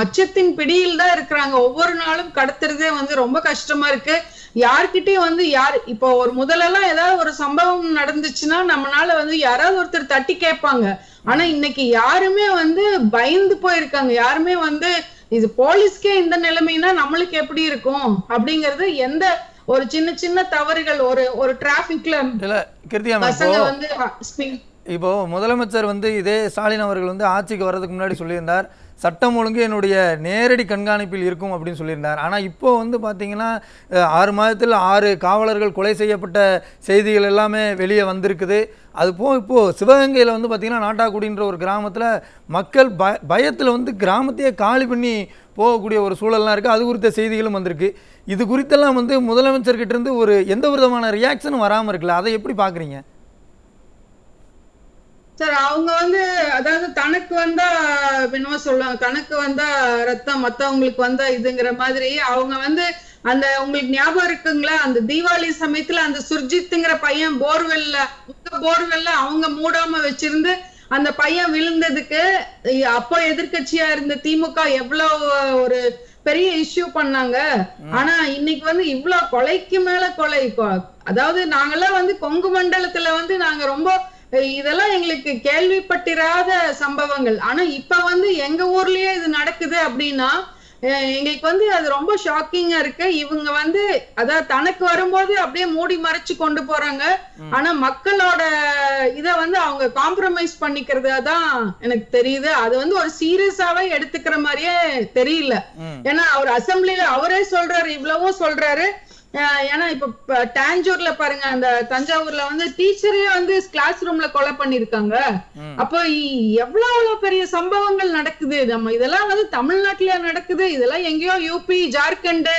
அச்சத்தின் பிடியில் தான் இருக்கிறாங்க. ஒவ்வொரு நாளும் கடத்துறதே வந்து ரொம்ப கஷ்டமா இருக்கு. யார்கிட்டயும் வந்து இப்போ ஒரு முதலெல்லாம் ஏதாவது ஒரு சம்பவம் நடந்துச்சுன்னா நம்மளால வந்து யாராவது ஒருத்தர் தட்டி கேட்பாங்க. ஆனா இன்னைக்கு யாருமே வந்து பயந்து போயிருக்காங்க. யாருமே வந்து இது போலீஸ்க்கே இந்த நிலைமைனா நம்மளுக்கு எப்படி இருக்கும் அப்படிங்கறது, எந்த ஒரு சின்ன தவறுகள் ஒரு டிராபிக்ல இப்போ முதலமைச்சர் வந்து இதே ஸ்டாலின் அவர்கள் வந்து ஆட்சிக்கு வர்றதுக்கு முன்னாடி சொல்லியிருந்தார், சட்டம் ஒழுங்கு என்னுடைய நேரடி கண்காணிப்பில் இருக்கும் அப்படின்னு சொல்லியிருந்தார். ஆனால் இப்போ வந்து பார்த்தீங்கன்னா 6 மாதத்தில் 6 காவலர்கள் கொலை செய்யப்பட்ட செய்திகள் எல்லாமே வெளியே வந்திருக்குது. அதுபோக இப்போது சிவகங்கையில் வந்து பார்த்திங்கன்னா நாட்டாக்குடின்ற ஒரு கிராமத்தில் மக்கள் பயத்தில் வந்து கிராமத்தையே காலி பண்ணி போகக்கூடிய ஒரு சூழல்லாம் இருக்குது. அது குறித்த செய்திகளும் வந்திருக்கு. இது குறித்தெல்லாம் வந்து முதலமைச்சர்கிட்ட இருந்து ஒரு எந்த விதமான ரியாக்ஷனும் வராமல் இருக்குல்ல, அதை எப்படி பார்க்குறீங்க சார்? அவங்க வந்து அதாவது தனக்கு வந்தா என்னவோ சொல்லுவாங்க, தனக்கு வந்தா ரத்தம் மத்தவங்களுக்கு வந்தா இதுங்கிற மாதிரி அவங்க வந்து அந்த உங்களுக்கு ஞாபகம் இருக்குங்களா, அந்த தீபாவளி சமயத்துல அந்த சுர்ஜித்ங்கிற பையன் போர்வெல்ல அவங்க மூடாம வச்சிருந்து அந்த பையன் விழுந்ததுக்கு அப்போ எதிர்கட்சியா இருந்த திமுக எவ்வளவு ஒரு பெரிய இஷ்யூ பண்ணாங்க. ஆனா இன்னைக்கு வந்து இவ்வளவு கொலைக்கு மேல கொலை. அதாவது நாங்கெல்லாம் வந்து கொங்கு மண்டலத்துல வந்து நாங்க ரொம்ப இதெல்லாம் எங்களுக்கு கேள்விப்பட்டிராத சம்பவங்கள். ஆனா இப்ப வந்து எங்க ஊர்லயே இது நடக்குது அப்படின்னா எங்களுக்கு வந்து அது ரொம்ப ஷாக்கிங்கா இருக்கு. இவங்க வந்து அதாவது தனக்கு வரும்போது அப்படியே மூடி மறைச்சு கொண்டு போறாங்க. ஆனா மக்களோட இத வந்து அவங்க காம்ப்ரமைஸ் பண்ணிக்கிறதா தான் எனக்கு தெரியுது. அது வந்து ஒரு சீரியஸாவே எடுத்துக்கிற மாதிரியே தெரியல. ஏன்னா அவர் அசம்பிளில அவரே சொல்றாரு, இவ்வளவும் சொல்றாரு. ஏன்னா இப்ப டாஞ்சூர்ல பாருங்க, அந்த தஞ்சாவூர்ல வந்து டீச்சரே வந்து கிளாஸ் ரூம்ல கொலை பண்ணிருக்காங்க. அப்போ எவ்வளவு பெரிய சம்பவங்கள் நடக்குது. நம்ம இதெல்லாம் வந்து தமிழ்நாட்டுல நடக்குது, இதெல்லாம் எங்கேயோ யூபி ஜார்க்கண்ட்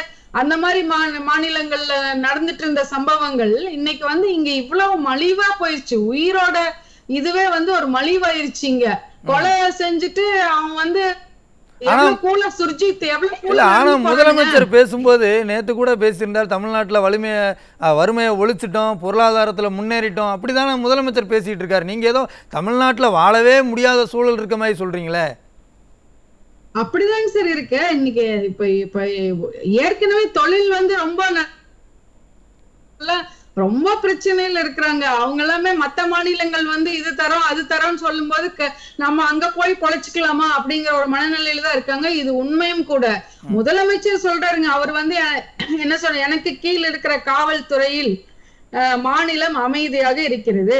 அந்த மாதிரி மாநிலங்கள்ல நடந்துட்டு இருந்த சம்பவங்கள் இன்னைக்கு வந்து இங்க இவ்வளவு மலிவா போயிடுச்சு. உயிரோட இதுவே வந்து ஒரு மலிவாயிருச்சு. இங்க கொலை செஞ்சுட்டு அவன் வந்து முதலமைச்சர் பேசும்போது நேற்று கூட பேசியிருந்தார், தமிழ்நாட்டில் வறுமையை ஒழிச்சிட்டோம், பொருளாதாரத்தில் முன்னேறிட்டோம், அப்படிதானே முதலமைச்சர் பேசிட்டு இருக்காரு. நீங்க ஏதோ தமிழ்நாட்டில் வாழவே முடியாத சூழல் இருக்க மாதிரி சொல்றீங்களே. அப்படிதாங்க சார் இருக்கு. இன்னைக்கு இப்ப ஏற்கனவே தொழில் வந்து ரொம்ப பிரச்சனையில இருக்கிறாங்க. அவங்க எல்லாமே மத்த மாநிலங்கள் வந்து இது தரோம் அது தரோம்னு சொல்லும் போது நம்ம அங்க போய் பொழைச்சுக்கலாமா அப்படிங்கிற ஒரு மனநிலையில தான் இருக்காங்க. இது உண்மையும் கூட. முதலமைச்சர் சொல்றாருங்க, அவர் வந்து என்ன சொல்ற, எனக்கு கீழ் இருக்கிற காவல்துறையில் மாநிலம் அமைதியாக இருக்கிறது.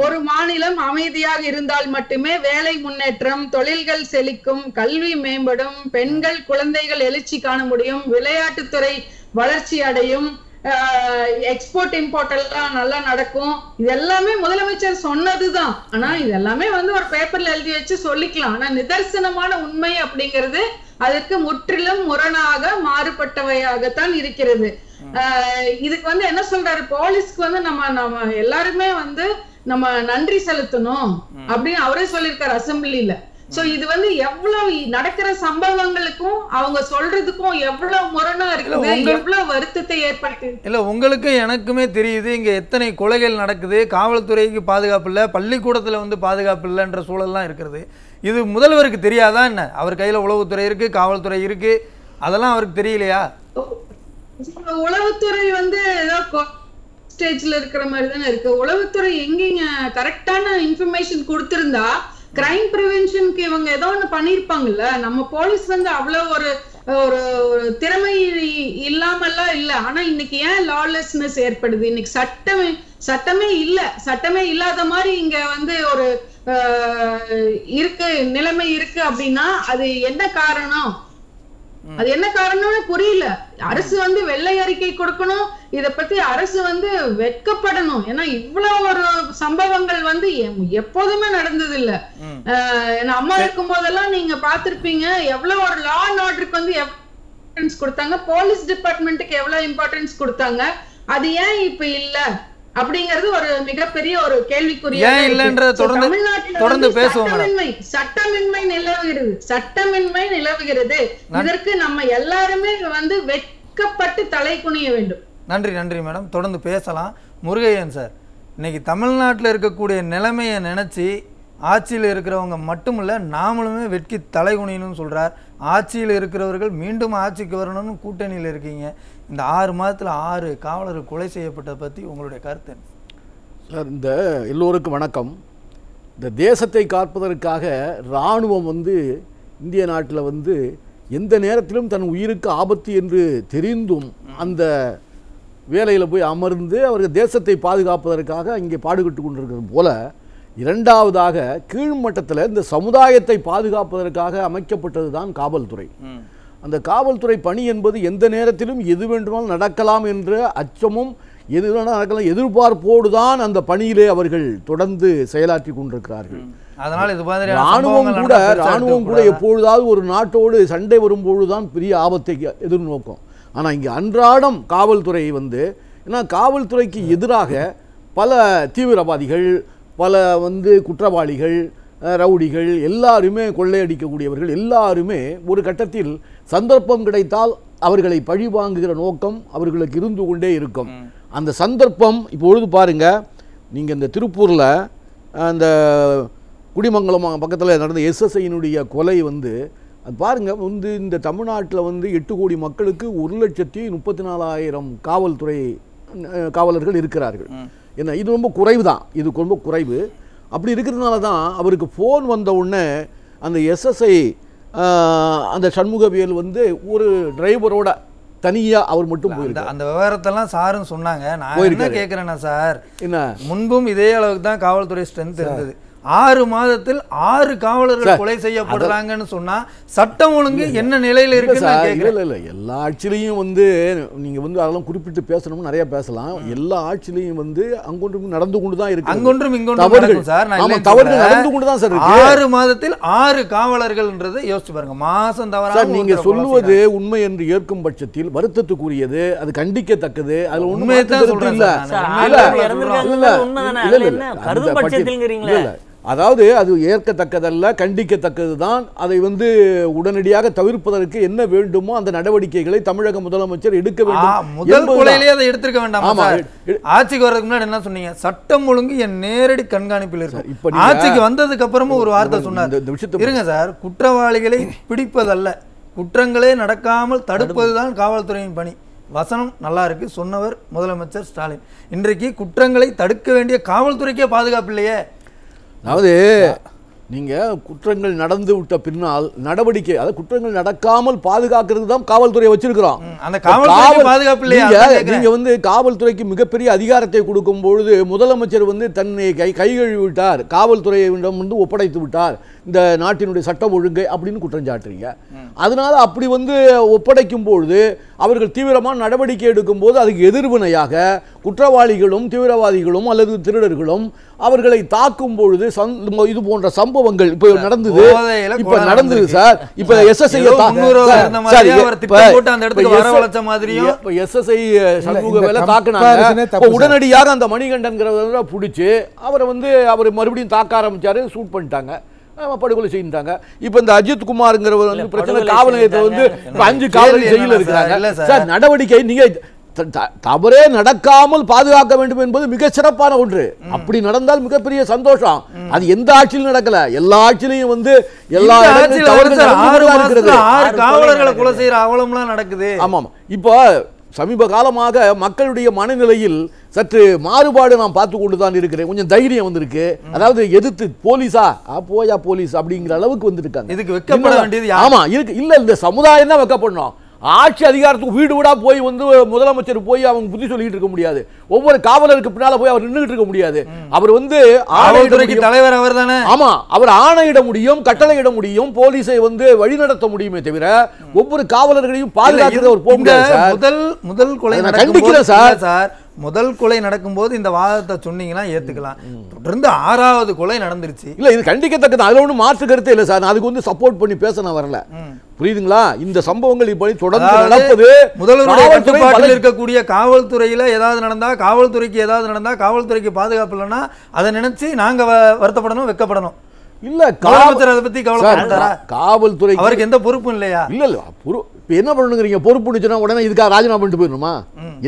ஒரு மாநிலம் அமைதியாக இருந்தால் மட்டுமே வேலை முன்னேற்றம், தொழில்கள் செழிக்கும், கல்வி மேம்படும், பெண்கள் குழந்தைகள் எழுச்சி காண முடியும், விளையாட்டுத்துறை வளர்ச்சி அடையும், எக்ஸ்போர்ட் இம்போர்ட் எல்லாம் நல்லா நடக்கும். இது எல்லாமே முதலமைச்சர் சொன்னதுதான். ஆனா இது எல்லாமே வந்து ஒரு பேப்பர்ல எழுதி வச்சு சொல்லிக்கலாம். ஆனா நிதர்சனமான உண்மை அப்படிங்கிறது அதற்கு முற்றிலும் முரணாக மாறுபட்டவையாகத்தான் இருக்கிறது. இதுக்கு வந்து என்ன சொல்றாரு, போலீஸ்க்கு வந்து நம்ம எல்லாருமே வந்து நம்ம நன்றி செலுத்தணும் அப்படின்னு அவரே சொல்லியிருக்காரு அசம்பிளில. சோ இது வந்து எவ்வளவு நடக்கிற சம்பவங்களுக்கும் அவங்க சொல்றதுக்கும் எவ்வளவு முரணா இருக்குது, எவ்வளவு வருத்தத்தை ஏற்படுத்து. இல்ல உங்களுக்கு எனக்குமே தெரியுது இங்க எத்தனை கொலைகள் நடக்குது, காவல்துறைக்கு பாதுகாப்பு இல்ல, பள்ளிக்கூடத்துல வந்து பாதுகாப்பு இல்லைன்ற சூழல்லாம் இருக்கிறது. இது முதல்வருக்கு தெரியாதா என்ன? அவர் கையில உளவுத்துறை இருக்கு, காவல்துறை இருக்கு, அதெல்லாம் அவருக்கு தெரியலையா? உளவுத்துறை வந்து ஏதோ ஸ்டேஜ்ல இருக்கிற மாதிரி தானே இருக்கு. உளவுத்துறை எங்கீங்க கரெக்டான இன்ஃபர்மேஷன் கொடுத்திருந்தா கிரைம் பிரிவென்ஷனுக்கு இவங்க ஏதோ ஒண்ணு பண்ணிருப்பாங்கல்ல. நம்ம போலீஸ் வந்து அவ்வளவு ஒரு திறமை இல்லாமல்லாம் இல்ல. ஆனா இன்னைக்கு ஏன் லாலெஸ்னஸ் ஏற்படுது? இன்னைக்கு சட்டமே இல்ல. சட்டமே இல்லாத மாதிரி இங்க வந்து ஒரு நிலைமை இருக்கு அப்படின்னா அது என்ன காரணம்? அது என்ன காரணம்னு புரியல. அரசு வந்து வெள்ளை அறிக்கை கொடுக்கணும், இத பத்தி அரசு வந்து வெட்கப்படணும். ஏன்னா இவ்வளவு ஒரு சம்பவங்கள் வந்து எப்போதுமே நடந்தது இல்ல. அம்மா இருக்கும் போதெல்லாம் நீங்க பாத்திருப்பீங்க எவ்வளவு ஒரு லா அண்ட் ஆர்டருக்கு வந்து இம்பார்ட்டன்ஸ் கொடுத்தாங்க, போலீஸ் டிபார்ட்மெண்ட்டுக்கு எவ்வளவு இம்பார்ட்டன்ஸ் கொடுத்தாங்க. அது ஏன் இப்ப இல்ல அப்படிங்கிறது ஒரு மிகப்பெரிய ஒரு கேள்விக்குரிய. தொடர்ந்து பேசுவோம். சட்டமின்மை நிலவுகிறது. இதற்கு நம்ம எல்லாருமே வந்து வெட்கப்பட்டு தலை குனிய வேண்டும். நன்றி மேடம், தொடர்ந்து பேசலாம். முருகையன் சார், இன்னைக்கு தமிழ்நாட்டில் இருக்கக்கூடிய நிலைமையை நினைச்சு ஆட்சியில் இருக்கிறவங்க மட்டும் இல்ல நாமளுமே வெட்கி தலை குனியணும்னு சொல்றார். ஆட்சியில் இருக்கிறவர்கள் மீண்டும் ஆட்சிக்கு வரணும்னு கூட்டணியில் இருக்கீங்க. இந்த 6 மாதத்தில் 6 காவலர்கள் கொலை செய்யப்பட்டதை பற்றி உங்களுடைய கருத்து என்ன சார்? இந்த எல்லோருக்கும் வணக்கம். இந்த தேசத்தை காப்பதற்காக இராணுவம் வந்து இந்திய நாட்டில் வந்து எந்த நேரத்திலும் தன் உயிருக்கு ஆபத்து என்று தெரிந்தும் அந்த வேலையில் போய் அமர்ந்து அவர்கள் தேசத்தை பாதுகாப்பதற்காக இங்கே பாடுபட்டு கொண்டிருக்கிறது போல, இரண்டாவதாக கீழ்மட்டத்தில் இந்த சமுதாயத்தை பாதுகாப்பதற்காக அமைக்கப்பட்டது தான் காவல்துறை. அந்த காவல்துறை பணி என்பது எந்த நேரத்திலும் எது வேண்டுமானாலும் நடக்கலாம் என்ற அச்சமும் எது வேணாலும் நடக்கலாம் எதிர்பார்ப்போடு தான் அந்த பணியிலே அவர்கள் தொடர்ந்து செயலாற்றி கொண்டிருக்கிறார்கள். அதனால் இது மாதிரி இராணுவம் கூட எப்பொழுதாவது ஒரு நாட்டோடு சண்டை வரும்பொழுதுதான் பெரிய ஆபத்தை எதிர்நோக்கும். ஆனால் இங்கே அன்றாடம் காவல்துறை வந்து, ஏன்னா காவல்துறைக்கு எதிராக பல தீவிரவாதிகள், பல வந்து குற்றவாளிகள், ரவுடிகள் எல்லாருமே, கொள்ளையடிக்கக்கூடியவர்கள் எல்லாருமே ஒரு கட்டத்தில் சந்தர்ப்பம் கிடைத்தால் அவர்களை பழி வாங்குகிற நோக்கம் அவர்களுக்கு இருந்து கொண்டே இருக்கும். அந்த சந்தர்ப்பம் இப்பொழுது பாருங்க, நீங்கள் இந்த திருப்பூரில் அந்த குடிமங்கலம் பக்கத்தில் நடந்த SSIயினுடைய கொலை வந்து அது பாருங்கள், வந்து இந்த தமிழ்நாட்டில் வந்து 8 கோடி மக்களுக்கு 1,34,000 காவல்துறை காவலர்கள் இருக்கிறார்கள். என்ன, இது ரொம்ப குறைவு தான், இது ரொம்ப குறைவு. அப்படி இருக்கிறதுனால தான் அவருக்கு ஃபோன் வந்த உடனே அந்த SSI அந்த சண்முகவியல் வந்து ஒரு டிரைவரோட தனியாக அவர் மட்டும் போயிருக்காரு. அந்த விவரத்தெல்லாம் சாருன்னு சொன்னாங்க. நான் என்ன கேட்குறேன்னா சார், என்ன முன்பும் இதே அளவுக்கு தான் காவல்துறை ஸ்ட்ரென்த் இருந்தது. 6 மாதத்தில் 6 காவலர்கள் கொலை செய்யப்படுறாங்கன்னு சொன்னா சட்டம் ஒழுங்கு என்ன நிலையில இருக்கு? இல்ல எல்லா ஆட்சியிலையும் வந்து நீங்க வந்து அதெல்லாம் குறிப்பிட்டு பேசணும்னு நிறைய பேசலாம். எல்லா ஆட்சியிலையும் வந்து அங்கொன்றும் நடந்து கொண்டு தான் இருக்கு, அங்கொன்றும் இங்கொன்றும் சார். தவறு நடந்து கொண்டு தான் சார் இருக்கு. 6 மாதத்தில் 6 காவலர்கள்ன்றதை யோசிச்சு பாருங்க, மாசம் தவறாம. நீங்க சொல்லுவது உண்மை என்று ஏற்கும் பட்சத்தில் வருத்தத்துக்குரியது, அது கண்டிக்கத்தக்கது. அதுல உண்மையை தான் சொல்றேன். அதாவது அது ஏற்கத்தக்கதல்ல, கண்டிக்கத்தக்கது தான். அதை வந்து உடனடியாக தவிர்ப்பதற்கு என்ன வேண்டுமோ அந்த நடவடிக்கைகளை தமிழக முதலமைச்சர் எடுக்க வேண்டும். முதல் கொலையிலே அதை எடுத்திருக்க வேண்டாம். ஆட்சிக்கு வர்றதுக்கு முன்னாடி என்ன சொன்னீங்க? சட்டம் ஒழுங்கு என் நேரடி கண்காணிப்பில் இருக்கு. இப்ப ஆட்சிக்கு வந்ததுக்கு அப்புறமும் ஒரு வார்த்தை சொன்னார். இருங்க சார், குற்றவாளிகளை பிடிப்பதல்ல, குற்றங்களே நடக்காமல் தடுப்பதுதான் காவல்துறையின் பணி. வசனம் நல்லா இருக்கு, சொன்னவர் முதலமைச்சர் ஸ்டாலின். இன்றைக்கு குற்றங்களை தடுக்க வேண்டிய காவல்துறைக்கே பாதுகாப்பு இல்லையே. அதாவது நீங்கள் குற்றங்கள் நடந்து விட்ட பின்னால் நடவடிக்கை, அதாவது குற்றங்கள் நடக்காமல் பாதுகாக்கிறதுக்கு தான் காவல்துறையை வச்சிருக்கிறோம். நீங்க வந்து காவல்துறைக்கு மிகப்பெரிய அதிகாரத்தை கொடுக்கும் பொழுது முதலமைச்சர் வந்து தன்னை கை கழுவி விட்டார், காவல்துறையிடம் வந்து ஒப்படைத்து விட்டார் இந்த நாட்டினுடைய சட்டம் ஒழுங்கை அப்படின்னு குற்றம் சாட்டுறீங்க. அதனால அப்படி வந்து ஒப்படைக்கும் பொழுது அவர்கள் தீவிரமான நடவடிக்கை எடுக்கும் போது அதுக்கு எதிர்வினையாக குற்றவாளிகளும் தீவிரவாதிகளும் அல்லது திருடர்களும் அவர்களை தாக்கும் பொழுது இது போன்ற சம்பவங்கள் இப்ப நடந்தது. இப்ப நடந்தது சார். இப்ப SSI சண்முகவேலை தாக்குனாங்க. உடனடியாக அந்த மணிகண்டன்கிறவரை பிடிச்சு அவரை வந்து அவர் மறுபடியும் தாக்க ஆரம்பிச்சாரு, ஷூட் பண்ணிட்டாங்க, படுகொலை செய்தாங்க. இப்ப இந்த அஜித் குமார்ங்கிறவர் வந்து பிரச்சனை காவல் நிலையத்தில் வந்து 5 காவலர்கள் ஜெயிலில் இருக்கிறாங்க சார். நடவடிக்கை நீங்க தவறே நடக்காமல் பாதுகாக்க வேண்டும் என்பது மிக சிறப்பான ஒன்று. அப்படி நடந்தால் மிகப்பெரிய சந்தோஷம். அது எந்த ஆட்சியிலும் நடக்கல, எல்லா ஆட்சியிலையும் வந்து எல்லா காவலர்களை கொலை செய்யற அவலம்லாம் நடக்குது. ஆமாம், இப்போ சமீப காலமாக மக்களுடைய மனநிலையில் சற்று மாறுபாடு நான் பார்த்து கொண்டு தான் இருக்கிறேன். கொஞ்சம் தைரியம் வந்திருக்கு. அதாவது எதிர்த்து போலீஸா போயா போலீஸ் அப்படிங்கிற அளவுக்கு வந்துருக்காங்க. இதுக்கு வெக்கப்பட வேண்டியது ஆமா இருக்கு. இல்ல இந்த சமுதாயம் தான் வெக்கப்படணும். ஆட்சி அதிகாரத்துக்கு வீடு வீடா போய் வந்து முதலமைச்சர் போய் அவங்க புத்தி சொல்லிட்டு இருக்க முடியாது. ஒவ்வொரு காவலருக்கு பின்னால போய் அவர் நின்றுட்டு இருக்க முடியாது. அவர் வந்து காவல்துறைக்கு தலைவர் அவர் தானே. ஆமா, அவர் ஆணையிட முடியும், கட்டளையிட முடியும், போலீஸை வந்து வழிநடத்த முடியுமே தவிர ஒவ்வொரு காவலர்களையும் பாதுகாக்கிறது அவர் போக முடியாது சார். முதல் கொலை கண்டிக்கிறேன் சார். முதல் கொலை நடக்கும்போது இந்த வாதத்தை சொன்னீங்கன்னா ஏத்துக்கலாம். தொடர்ந்து 6வது கொலை நடந்துருச்சு. இல்ல, இது கண்டிக்கத்தக்கது. அதுல ஒன்றும் மாற்று கருத்து இல்லை சார். அதுக்கு வந்து சப்போர்ட் பண்ணி பேச நான் வரல. புரியுதுங்களா? இந்த சம்பவங்கள் இப்படி தொடர்ந்து நடப்பது முதல்வருடைய கட்டுப்பாட்டில் இருக்கக்கூடிய காவல்துறையில ஏதாவது நடந்தா, காவல்துறைக்கு ஏதாவது நடந்தா, காவல்துறைக்கு பாதுகாப்பு இல்லைன்னா அதை நினைச்சு நாங்க வருத்தப்படணும், வெக்கப்படணும். இல்ல, முதலமைச்சர் அதை பத்தி கவலைப்பட்டாரா? காவல்துறை அவருக்கு எந்த பொறுப்பும் இல்லையா? இல்ல இப்ப என்ன பண்ணுங்கிறீங்க? பொறுப்புன்னு சொன்னா உடனே இதுக்காக ராஜினாமா பண்ணிட்டு போயிடணுமா?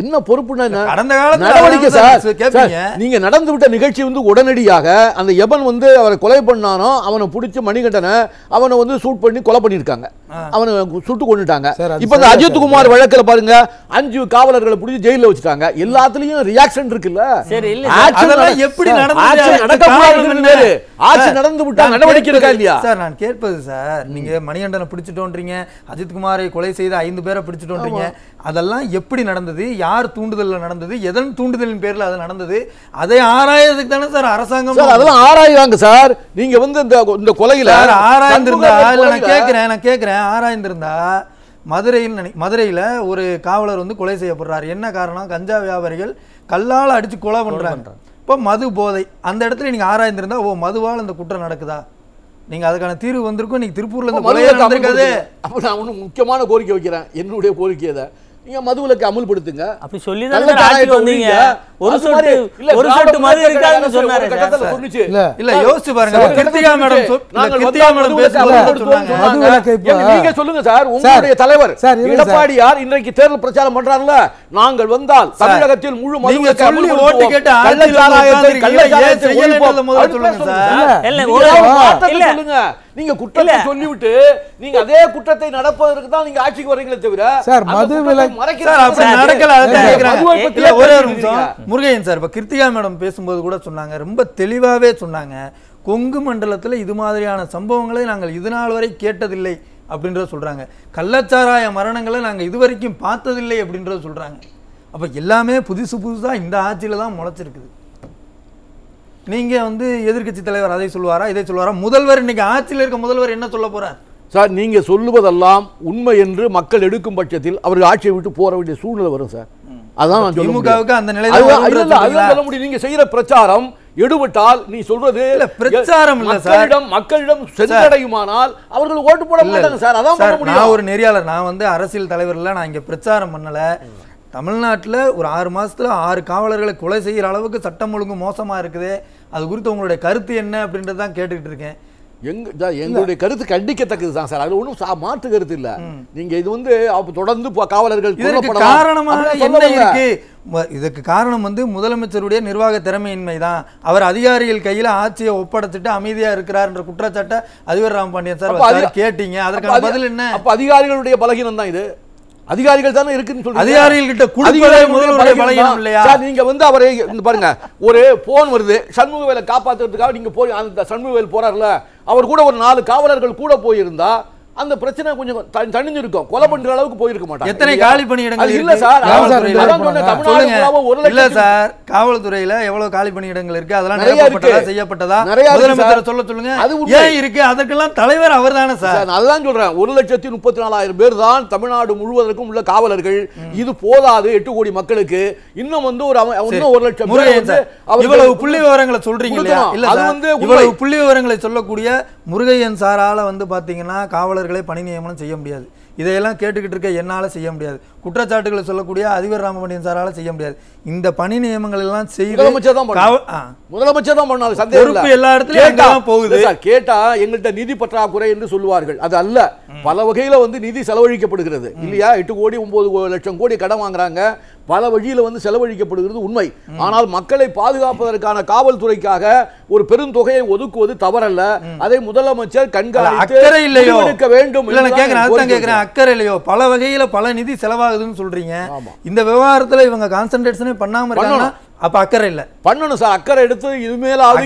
என்ன பொறுப்புன்னா கடந்த காலத்துல நடவடிக்கை சார். நீங்க நடந்து விட்ட நிகழ்ச்சி வந்து உடனடியாக அந்த எவன் வந்து அவரை கொலை பண்ணானோ அவனை பிடிச்சி மணிகண்டனை அவனை வந்து சூட் பண்ணி கொலை பண்ணிருக்காங்க. அவனை சுட்டு கொண்டுட்டாங்க. இப்ப இந்த அஜித்குமார் வழக்குல பாருங்க, 5 காவலர்களை பிடிச்சி ஜெயில வச்சுட்டாங்க. எல்லாத்துலயும் ரியாக்ஷன் இருக்குல்ல. எப்படி ஆட்சி நடந்து விட்டா நடவடிக்கை இருக்கா இல்லையா சார்? நான் கேட்பது சார், நீங்க மணிகண்டனை பிடிச்சிட்டோன்றீங்க, அஜித்குமாரை கொலை செய்த 5 பேரை பிடிச்சிட்டோன்றீங்க. அதெல்லாம் எப்படி நடந்தது? யார் தூண்டுதல்ல நடந்தது? எதன் தூண்டுதலின் பேர்ல அது நடந்தது? அதை ஆராயறதுக்கு தானே சார் அரசாங்கம். அதெல்லாம் ஆராய்வாங்க சார். நீங்க வந்து இந்த கொலையில ஆராய்ந்திருந்தா இல்ல, நான் கேட்கிறேன் ஆராய்ந்திருந்தா மதுரையில ஒரு காவலர் வந்து கொலை செய்யப்படுறாரு. என்ன காரணம்? கஞ்சா வியாபாரிகள் கல்லால் அடிச்சு கொலை பண்றாங்க. இப்போ மது போதை. அந்த இடத்துல நீங்க ஆராய்ந்திருந்தா ஓ மதுவால் இந்த குற்றம் நடக்குதா, நீங்க அதுக்கான தீர்வு வந்திருக்கும். நீங்க திருப்பூர்ல இருந்து கொலை நடந்திருக்காது. அப்ப நான் ஒண்ணு முக்கியமான கோரிக்கை வைக்கிறேன். என்னுடைய கோரிக்கை அதை நீங்க மதுவிலக்கு அமல்படுத்துங்க. அப்படி சொல்லி தான் வந்தீங்க. ஒரு சொட்டு மது இருக்காதுன்னு சொன்னாரு. இல்ல யோசிச்சு பாருங்க. கிருத்திகா மேடம் நீங்க சொல்லுங்க சார், உங்களுடைய தலைவர் எடப்பாடியார் இன்றைக்கு தேர்தல் பிரச்சாரம் பண்றாருல, நாங்கள் வந்தால் தமிழகத்தில் முழு மதுவிலக்கு சொல்லி ஓட்டு கேட்டு சொல்லுங்க. நீங்க குற்றத்தை சொல்லிவிட்டு நீங்க அதே குற்றத்தை நடப்பதற்கு தான் நீங்க ஆட்சிக்கு வரீங்களே தவிர சார் மதுவிலக்கு முருகையன் சார் இப்ப கிருத்திகா மேடம் பேசும்போது கூட சொன்னாங்க, ரொம்ப தெளிவாவே சொன்னாங்க, கொங்கு மண்டலத்துல இது மாதிரியான சம்பவங்களை நாங்கள் இது நாள் வரை கேட்டதில்லை அப்படின்றத சொல்றாங்க. கள்ளச்சாராய மரணங்களை நாங்க இதுவரைக்கும் பார்த்ததில்லை அப்படின்றத சொல்றாங்க. அப்ப எல்லாமே புதுசா இந்த ஆட்சியில தான் முளைச்சிருக்குது. நீங்க வந்து எதிர்க்கட்சி தலைவர் அதை சொல்லுவாரா, இதை சொல்லுவாரா? முதல்வர் இன்னைக்கு ஆட்சியில் இருக்க முதல்வர் என்ன சொல்ல போறார் சார்? நீங்க சொல்லுவதெல்லாம் உண்மை என்று மக்கள் எடுக்கும் பட்சத்தில் அவர்கள் ஆட்சியை விட்டு போற வேண்டிய சூழ்நிலை வரும் சார். அதான் நான் திமுகவுக்கு அந்த நிலையில முடியும். நீங்க செய்யற பிரச்சாரம் எடுபட்டால் நீ சொல்றது பிரச்சாரம் இல்ல சார், மக்களிடம் சென்றடையுமானால் அவர்கள் ஓட்டு போட மாட்டாங்க சார். அதான் பண்ண முடியும். நான் ஒரு நெறியாளர், நான் வந்து அரசியல் தலைவர்ல நான் இங்க பிரச்சாரம் பண்ணல. தமிழ்நாட்டில் ஒரு 6 மாசத்துல 6 காவலர்களை கொலை செய்யற அளவுக்கு சட்டம் ஒழுங்கு மோசமா இருக்குது. அது குறித்து உங்களுடைய கருத்து என்ன அப்படின்றது தான் கேட்டுக்கிட்டு இருக்கேன். எங்களுடைய கருத்து கண்டிக்கத்தக்கது தான் சார். அதுல ஒன்றும் மாற்று கருத்து இல்ல. நீங்க இது வந்து தொடர்ந்து காவலர்கள் காரணமாக என்ன இருக்கு? இதுக்கு காரணம் வந்து முதலமைச்சருடைய நிர்வாக திறமையின்மை தான். அவர் அதிகாரிகள் கையில ஆட்சியை ஒப்படைச்சிட்டு அமைதியா இருக்கிறார்ன்ற குற்றச்சாட்டை அதிபர் ராமபாண்டியன் சார் கேட்டீங்க. அதற்கான பதில் என்ன? அப்ப அதிகாரிகளுடைய பலகீனம் தான் இது. அதிகாரிகள் தானே இருக்குன்னு சொல்றீங்க. அதிகாரிகள் கிட்ட குடும்பமே முதல்வருடைய பலகீனம் இல்லையா? நீங்க வந்து அவரை பாருங்க, ஒரு போன் வருது, சண்முகவேலை காப்பாத்துறதுக்காக நீங்க போய் அந்த சண்முகவேல் போறாருல, அவர் கூட ஒரு 4 காவலர்கள் கூட போயிருந்தா அந்த பிரச்சனை கொஞ்சம் தணிஞ்சு இருக்கும். கொலை பண்ற அளவுக்கு போயிருக்க மாட்டாங்க. எத்தனை காலி பணியிடங்கள் இல்ல சார்? இல்ல சார், காவல்துறையில எவ்வளவு காலி பணியிடங்கள் இருக்கு? அதெல்லாம் நிரப்பப்பட்டதா, செய்யப்பட்டதா? முதலமைச்சர் சொல்லுங்க. ஏன் இருக்கு? அதற்கெல்லாம் தலைவர் அவர் தானே சார். அதுதான் சொல்றேன். 1,34,000 பேர் தான் தமிழ்நாடு முழுவதற்கும் உள்ள காவலர்கள். இது போதாது 8 கோடி மக்களுக்கு. இன்னும் வந்து ஒரு 1,00,000 இவ்வளவு புள்ளி விவரங்களை சொல்றீங்க இல்லையா? இல்ல அது வந்து இவ்வளவு புள்ளி விவரங்களை சொல்லக்கூடிய முருகையன் சாரால வந்து பாத்தீங்கன்னா காவலர்களை பணி நியமனம் செய்ய முடியாது. இதையெல்லாம் கேட்டுக்கிட்டு இருக்க என்னால செய்ய முடியாது. குற்றச்சாட்டுகளை சொல்லக்கூடிய அதிபர் ராமபாண்டியன் சாரால செய்ய முடியாது. இந்த பணி நியமனங்கள் எல்லாம் செய்து முதலமைச்சர் தான் பண்ணாரு. சந்தேகம் எல்லா இடத்துலயும் போகுது. கேட்டா எங்கள்கிட்ட நிதி பற்றாக்குறை என்று சொல்லுவார்கள். அது அல்ல, பல வகையில வந்து நிதி செலவழிக்கப்படுகிறது இல்லையா? 8 கோடி 9 லட்சம் கோடி கடன் வாங்குறாங்க. பல வழியில வந்து செலவழிக்கப்படுகிறது உண்மை. ஆனால் மக்களை பாதுகாப்பதற்கான காவல்துறைக்காக ஒரு பெருந்தொகையை ஒதுக்குவது தவறல்ல. அதை முதலமைச்சர் கண்காணிக்க வேண்டும். அக்கறை இல்லையோ? பல வகையில பல நிதி செலவாகுது. ஆகுதுன்னு சொல்றீங்க. இந்த விவகாரத்துல இவங்க கான்சென்ட்ரேஷனே பண்ணாம இருக்காங்கன்னா அப்ப அக்கறை இல்ல. பண்ணணும் சார், அக்கறை எடுத்து இதுமேலாவது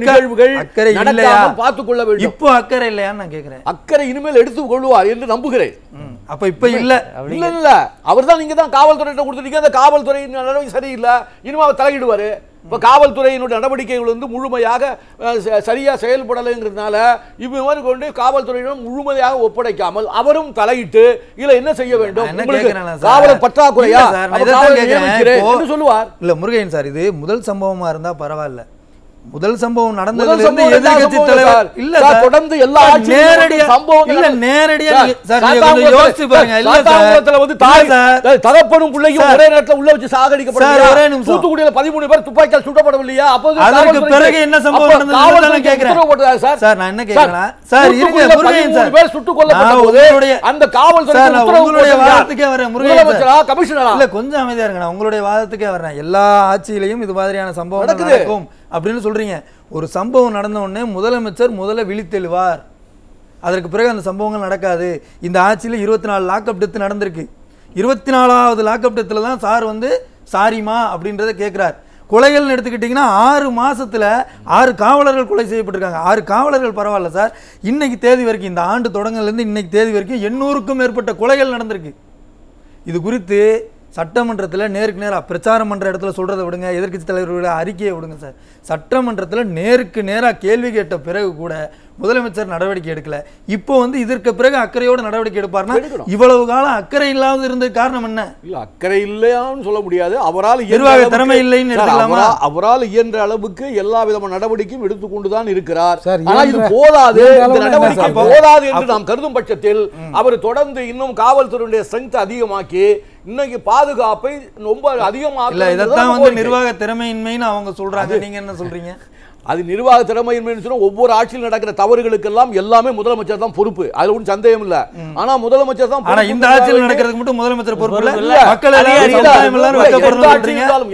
நிகழ்வுகள் நடக்காமல் பார்த்துக் கொள்ள வேண்டும். இப்போ அக்கறை இல்லையான்னு நான் கேட்கிறேன். அக்கறை இனிமேல் எடுத்துக் கொள்வார் என்று நம்புகிறேன். அப்ப இப்ப இல்ல இல்ல அவர் தான், நீங்க தான் காவல்துறையிட்ட கொடுத்துட்டீங்க, அந்த காவல்துறையின் நடவடிக்கை சரியில்லை, இனிமே அவர் தலையிடுவாரு. இப்ப காவல்துறையினுடைய நடவடிக்கைகள் வந்து முழுமையாக சரியா செயல்படலைங்கிறதுனால இவங்க கொண்டு காவல்துறையிடம் முழுமையாக ஒப்படைக்காமல் அவரும் தலையிட்டு இதுல என்ன செய்ய வேண்டும், காவலர் பற்றாக்குறையா என்று சொல்லுவார். இல்ல முருகையன் சார், இது முதல் சம்பவமா இருந்தா பரவாயில்ல. முதல் சம்பவம் நடந்ததிலிருந்து எதிர்க்கட்சி தலைவர் இல்ல தொடர்ந்து எல்லா நேரடியா சம்பவங்கள் இல்ல நேரடியா சார் நீங்க யோசிச்சு பாருங்க. இல்ல சார் வந்து தாய் தகப்பனும் பிள்ளையும் ஒரே நேரத்துல உள்ள வச்சு சாகடிக்கப்படுறாங்க. தூத்துக்குடியில 13 பேர் துப்பாக்கியால் சுடப்படவில்லையா? அப்போது அதற்கு பிறகு என்ன சம்பவம் நடந்தது நான் கேக்குறேன் சார். நான் என்ன கேக்குறேன் சார், இருங்க முருகையன் சார், பேர் சுட்டுக் கொல்லப்பட்டது அந்த காவல்துறை உங்களுடைய வாதத்துக்கே வரேன். முருகையன் சார் கமிஷனரா இல்ல கொஞ்சம் அமைதியா இருங்க, நான் உங்களுடைய வாதத்துக்கே வரேன். எல்லா ஆட்சியிலையும் இது மாதிரியான சம்பவம் நடக்கும் அப்படின்னு சொல்றீங்க. ஒரு சம்பவம் நடந்த உடனே முதலமைச்சர் முதல்ல விழித்தெழுவார், அதற்கு பிறகு அந்த சம்பவங்கள் நடக்காது. இந்த ஆட்சியில் 24 லாக்அப் டெத் நடந்திருக்கு. 24வது லாக்அப் டெத்தில் தான் சார் வந்து சாரிமா அப்படின்றத கேட்குறார். கொலைகள்னு எடுத்துக்கிட்டிங்கன்னா 6 மாசத்துல 6 காவலர்கள் கொலை செய்யப்பட்டிருக்காங்க. 6 காவலர்கள் பரவாயில்ல சார், இன்னைக்கு தேதி வரைக்கும் இந்த ஆண்டு தொடங்கலேருந்து இன்னைக்கு தேதி வரைக்கும் 800க்கும் மேற்பட்ட கொலைகள் நடந்திருக்கு. இது குறித்து சட்டமன்றத்தில் நேருக்கு நேராக பிரச்சாரம் பண்ணுற இடத்துல சொல்கிறத விடுங்க, எதிர்க்கட்சி தலைவர்களோட அறிக்கையை விடுங்க சார். சட்டமன்றத்தில் நேருக்கு நேராக கேள்வி கேட்ட பிறகு கூட முதலமைச்சர் நடவடிக்கை எடுக்கல. இப்போ வந்து இதற்கு பிறகு அக்கறையோடு நடவடிக்கை எடுப்பார்னா இவ்வளவு காலம் அக்கறை இல்லாத இருந்த காரணம் என்ன? இல்ல அக்கறை இல்லையான்னு சொல்ல முடியாது, அவரால் நிர்வாக திறமை இல்லைன்னு எடுத்துக்கலாமா? அவரால் இயன்ற அளவுக்கு எல்லா விதமான நடவடிக்கையும் எடுத்துக்கொண்டுதான் இருக்கிறார். ஆனால் இது போதாது, இந்த நடவடிக்கை போதாது என்று நாம் கருதும் பட்சத்தில் அவர் தொடர்ந்து இன்னும் காவல்துறையுடைய ஸ்ட்ரென்த் அதிகமாக்கி இன்னைக்கு பாதுகாப்பை ரொம்ப அதிகமாக இல்ல இதைத்தான் வந்து நிர்வாக திறமையின்மைன்னு அவங்க சொல்றாங்க. நீங்க என்ன சொல்றீங்க? அது நிர்வாக திறமையின்மைன்னு சொன்னா ஒவ்வொரு ஆட்சியில் நடக்கிற தவறுகளுக்கெல்லாம் எல்லாமே முதலமைச்சர் தான் பொறுப்பு, அதுல ஒன்றும் சந்தேகம் இல்ல. ஆனா முதலமைச்சர் தான், ஆனா இந்த ஆட்சியில் நடக்கிறதுக்கு மட்டும் முதலமைச்சர் பொறுப்பு இல்ல. மக்கள்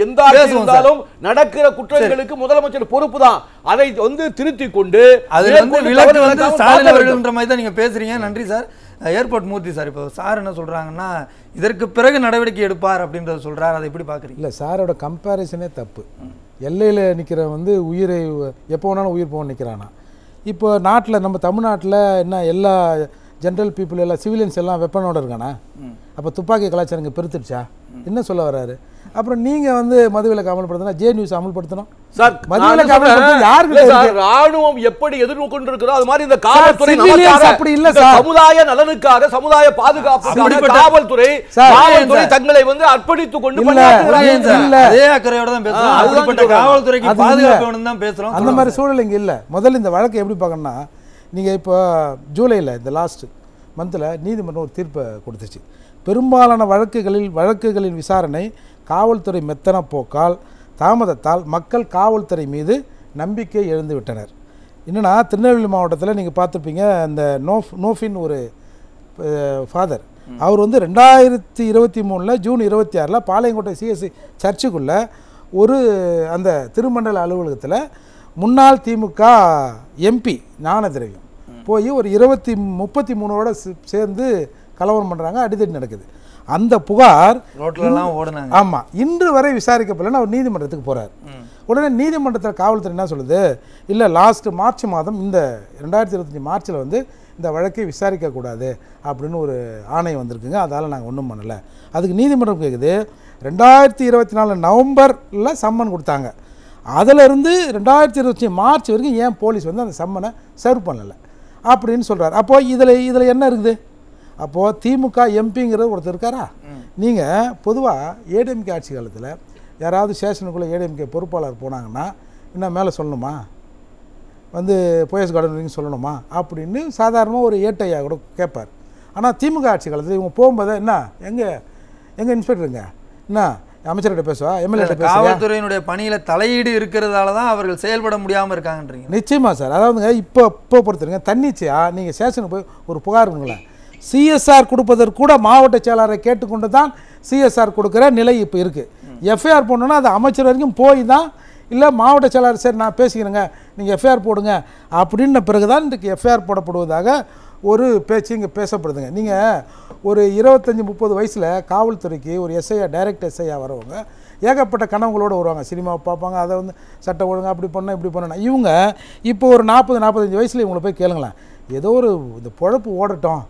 எந்த ஆட்சி இருந்தாலும் நடக்கிற குற்றங்களுக்கு முதலமைச்சர் பொறுப்பு தான். அதை வந்து திருத்தி கொண்டு அதுல வந்து விலக்கு வந்து ஸ்டாலின் அவர்கள்ன்ற மாதிரி தான் நீங்க பேசுறீங்க. நன்றி சார். ஏர்போர்ட் மூர்த்தி சார், இப்போ சார் என்ன சொல்றாங்கன்னா இதற்கு பிறகு நடவடிக்கை எடுப்பார் அப்படின்றத சொல்றாரு, அதை எப்படி பாக்குறீங்க? இல்ல சாரோட கம்பேரிசனே தப்பு. எல்லையில் நிற்கிற வந்து உயிரை எப்போ வேணாலும் உயிர் போக நிற்கிறானா? இப்போ நாட்டில் நம்ம தமிழ்நாட்டில் என்ன எல்லா ஜென்ரல் பீப்புள் எல்லாம் சிவிலியன்ஸ் எல்லாம் வெப்பனோட இருக்கானா? அப்போ துப்பாக்கி கலாச்சாரம் இங்கே பெருத்துடுச்சா? என்ன சொல்ல வர்றாரு? அப்புறம் நீங்கள் வந்து மதுவிலக்கு அமல்படுத்தினா ஜே நியூஸ் அமல்படுத்தணும் சார். மதுவிலக்கு அமல்படுத்த யாருக்கு? ராணுவம் எப்படி எதிர்கொண்டிருக்கிறோ அது மாதிரி இந்த காவல்துறை அப்படி இல்ல சார். சமுதாய நலனுக்காக, சமுதாய பாதுகாப்புக்காக காவல்துறை தங்களை வந்து அர்ப்பணித்துக் கொண்டு அதே அக்கறையோட தான் பேசுறோம். அப்படிப்பட்ட காவல்துறைக்கு பாதுகாப்பு வேணும் தான் பேசுறோம். அந்த மாதிரி சூழல் இங்க இல்ல. முதல்ல இந்த வழக்கை எப்படி பார்க்கணும்னா, நீங்கள் இப்போ ஜூலையில் இந்த லாஸ்ட் மந்தில் நீதிமன்றம் ஒரு தீர்ப்பை கொடுத்துச்சு. பெரும்பாலான வழக்குகளின் விசாரணை காவல்துறை மெத்தன போக்கால் தாமதத்தால் மக்கள் காவல்துறை மீது நம்பிக்கை எழுந்து விட்டனர். என்னென்னா திருநெல்வேலி மாவட்டத்தில் நீங்கள் பார்த்துருப்பீங்க, இந்த நோஃபின் ஒரு ஃபாதர், அவர் வந்து 2023 ஜூன் 26 பாளையங்கோட்டை சிஎஸ்சி சர்ச்சுக்குள்ளே ஒரு அந்த திருமண்டல அலுவலகத்தில் முன்னாள் திமுக எம்பி ஞானதிரவியம் போய் ஒரு 33 சேர்ந்து கலவரம் பண்ணுறாங்க, அடிதடி நடக்குது. அந்த புகார் ரோட்லலாம் ஓடுனாங்க. ஆமாம், இன்று வரை விசாரிக்கப்படலன்னு அவர் நீதிமன்றத்துக்கு போகிறார். உடனே நீதிமன்றத்தில் காவல்துறை என்ன சொல்லுது, இல்லை லாஸ்ட் மார்ச் மாதம் இந்த 2025 மார்ச்சில் வந்து இந்த வழக்கை விசாரிக்கக்கூடாது அப்படின்னு ஒரு ஆணை வந்திருக்குங்க, அதால் நாங்கள் ஒன்றும் பண்ணலை. அதுக்கு நீதிமன்றம் கேட்குது, 2024 நவம்பரில் சம்மன் கொடுத்தாங்க, அதிலிருந்து 2025 மார்ச் வரைக்கும் ஏன் போலீஸ் வந்து அந்த சம்மனை சர்வ் பண்ணலை அப்படின்னு சொல்கிறார். அப்போது இதில் என்ன இருக்குது? அப்போது திமுக எம்பிங்கிறது ஒருத்தர் இருக்காரா? நீங்கள் பொதுவாக ஏடிஎம்கே ஆட்சி காலத்தில் யாராவது ஸ்டேஷனுக்குள்ளே ஏடிஎம்கே பொறுப்பாளர் போனாங்கன்னா இன்னும் மேலே சொல்லணுமா, வந்து போயஸ் கார்டன் வரைக்கும் சொல்லணுமா அப்படின்னு சாதாரணமாக ஒரு ஏட்டையா கூட கேட்பார். ஆனால் திமுக ஆட்சி காலத்தில் இவங்க போகும்போது என்ன எங்கள் இன்ஸ்பெக்டருங்க என்ன அமைச்சர்கிட்ட பேசுவா, எம்எல்ஏ பேசுவா? காவல்துறையினுடைய பணியில தலையீடு இருக்கிறதால தான் அவர்கள் செயல்பட முடியாமல் இருக்காங்கன்றீங்க. நிச்சயமாக சார். அதாவதுங்க இப்போ பொறுத்துருங்க, தன்னிச்சையா நீங்கள் ஸ்டேஷனுக்கு போய் ஒரு புகார் கொடுங்களேன், சிஎஸ்ஆர் கொடுப்பதற்கு கூட மாவட்ட செயலாளரை கேட்டுக்கொண்டு தான் சிஎஸ்ஆர் கொடுக்குற நிலை இப்போ இருக்குது. எஃப்ஐஆர் போடணுன்னா அது அமைச்சர் வரைக்கும் போய் தான், இல்லை மாவட்ட செயலாளர் சரி நான் பேசிக்கிறேங்க நீங்கள் எஃப்ஐஆர் போடுங்க அப்படின்ன பிறகு தான் இன்றைக்கு எஃப்ஐஆர் போடப்படுவதாக ஒரு பேச்சு இங்கே பேசப்படுதுங்க. நீங்கள் ஒரு 25-30 வயசில் காவல்துறைக்கு ஒரு எஸ்ஐயா டைரக்ட் எஸ்ஐயா வரவங்க ஏகப்பட்ட கனவுகளோடு வருவாங்க. சினிமாவை பார்ப்பாங்க, அதை வந்து சட்டம் ஒழுங்கு அப்படி பண்ண இப்படி பண்ணணும். இவங்க இப்போ ஒரு 40-45 வயசில் இவங்களை போய் கேளுங்களேன், ஏதோ ஒரு இந்த பொழப்பு ஓடட்டும்,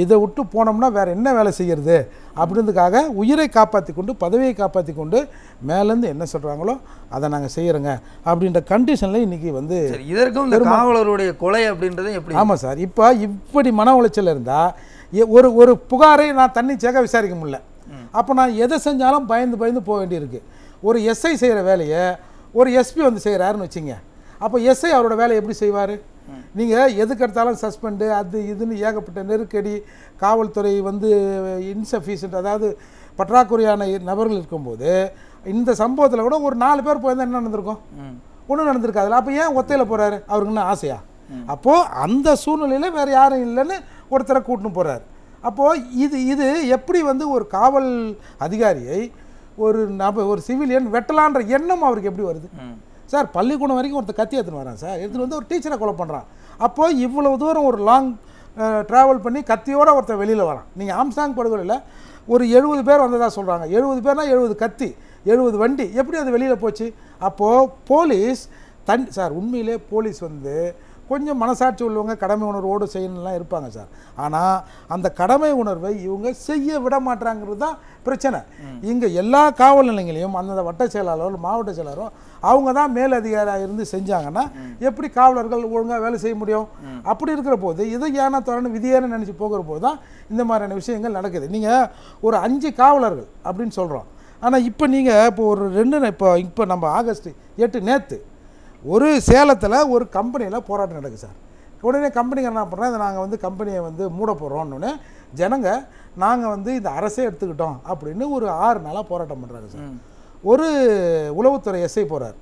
இதை விட்டு போனோம்னா வேறு என்ன வேலை செய்கிறது அப்படின்றதுக்காக உயிரை காப்பாற்றி கொண்டு பதவியை காப்பாற்றி கொண்டு மேலேருந்து என்ன சொல்கிறாங்களோ அதை நாங்கள் செய்கிறோங்க அப்படின்ற கண்டிஷனில் இன்றைக்கி வந்து இதற்கும் இந்த காவலருடைய கொலை அப்படின்றது எப்படி? ஆமாம் சார், இப்போ இப்படி மன உளைச்சல் இருந்தால் ஒரு புகாரை நான் தன்னிச்சையாக விசாரிக்க முடியல. அப்போ நான் எதை செஞ்சாலும் பயந்து போக வேண்டியிருக்கு. ஒரு எஸ்ஐ செய்கிற வேலையை ஒரு எஸ்பி வந்து செய்கிறாருன்னு வச்சுங்க, அப்போ எஸ்ஐ அவரோட வேலையை எப்படி செய்வார்? நீங்கள் எதுக்கெடுத்தாலும் சஸ்பெண்டு அது இதுன்னு ஏகப்பட்ட நெருக்கடி, காவல்துறை வந்து இன்சஃபிஷியன்ட், அதாவது பற்றாக்குறையான நபர்கள் இருக்கும்போது இந்த சம்பவத்தில் கூட ஒரு 4 பேர் போயிருந்தால் என்ன நடந்திருக்கும்? ஒன்றும் நடந்திருக்காதுல்ல. அப்போ ஏன் ஒத்தையில் போகிறாரு? அவருக்கு என்ன ஆசையா? அப்போது அந்த சூழ்நிலையில் வேறு யாரும் இல்லைன்னு ஒருத்தரை கூட்டின்னு போகிறாரு. அப்போது இது எப்படி வந்து ஒரு காவல் அதிகாரியை ஒரு சிவிலியன் வெட்டலான்ற எண்ணம் அவருக்கு எப்படி வருது சார்? பள்ளிக்கூடம் வரைக்கும் ஒருத்தர் கத்தி எடுத்துன்னு வரான் சார், எடுத்துகிட்டு வந்து ஒரு டீச்சரை கொலை பண்ணுறான். அப்போது இவ்வளவு தூரம் ஒரு லாங் ட்ராவல் பண்ணி கத்தியோடு ஒருத்தர் வெளியில் வரான். நீங்கள் ஆம்சாங் படுகொலையில் ஒரு 70 பேர் வந்ததாக சொல்கிறாங்க. 70 பேர்னா 70 கத்தி, 70 வண்டி, எப்படி அது வெளியில் போச்சு? அப்போது போலீஸ் சார் உண்மையிலே போலீஸ் வந்து கொஞ்சம் மனசாட்சி உள்ளவங்க கடமை உணர்வோடு செய்யணும்லாம் இருப்பாங்க சார். ஆனால் அந்த கடமை உணர்வை இவங்க செய்ய விட மாட்டாங்கிறது தான் பிரச்சனை. இங்கே எல்லா காவல் நிலையங்களையும் அந்தந்த வட்ட செயலாளர் மாவட்ட செயலாளரோ அவங்க தான் மேலதிகாரியாக இருந்து செஞ்சாங்கன்னா எப்படி காவலர்கள் ஒழுங்காக வேலை செய்ய முடியும்? அப்படி இருக்கிற போது இதை ஏன்னா தொடர்ந்து விதியேன்னு நினச்சி போகிற போது தான் இந்த மாதிரியான விஷயங்கள் நடக்குது. நீங்கள் ஒரு 5 காவலர்கள் அப்படின்னு சொல்கிறோம், ஆனால் இப்போ நீங்கள் இப்போ ஒரு 2 இப்போ நம்ம ஆகஸ்ட் 8 நேற்று ஒரு சேலத்தில் ஒரு கம்பெனியில் போராட்டம் நடக்குது சார். உடனே கம்பெனிங்க என்ன பண்ணுறோம், இதை நாங்கள் வந்து கம்பெனியை வந்து மூட போகிறோன்னு ஜனங்க நாங்கள் வந்து இந்த அரசே எடுத்துக்கிட்டோம் அப்படின்னு ஒரு 6 நாளாக போராட்டம் பண்ணுறாங்க சார். ஒரு உளவுத்துறை எஸ்ஐ போகிறார்,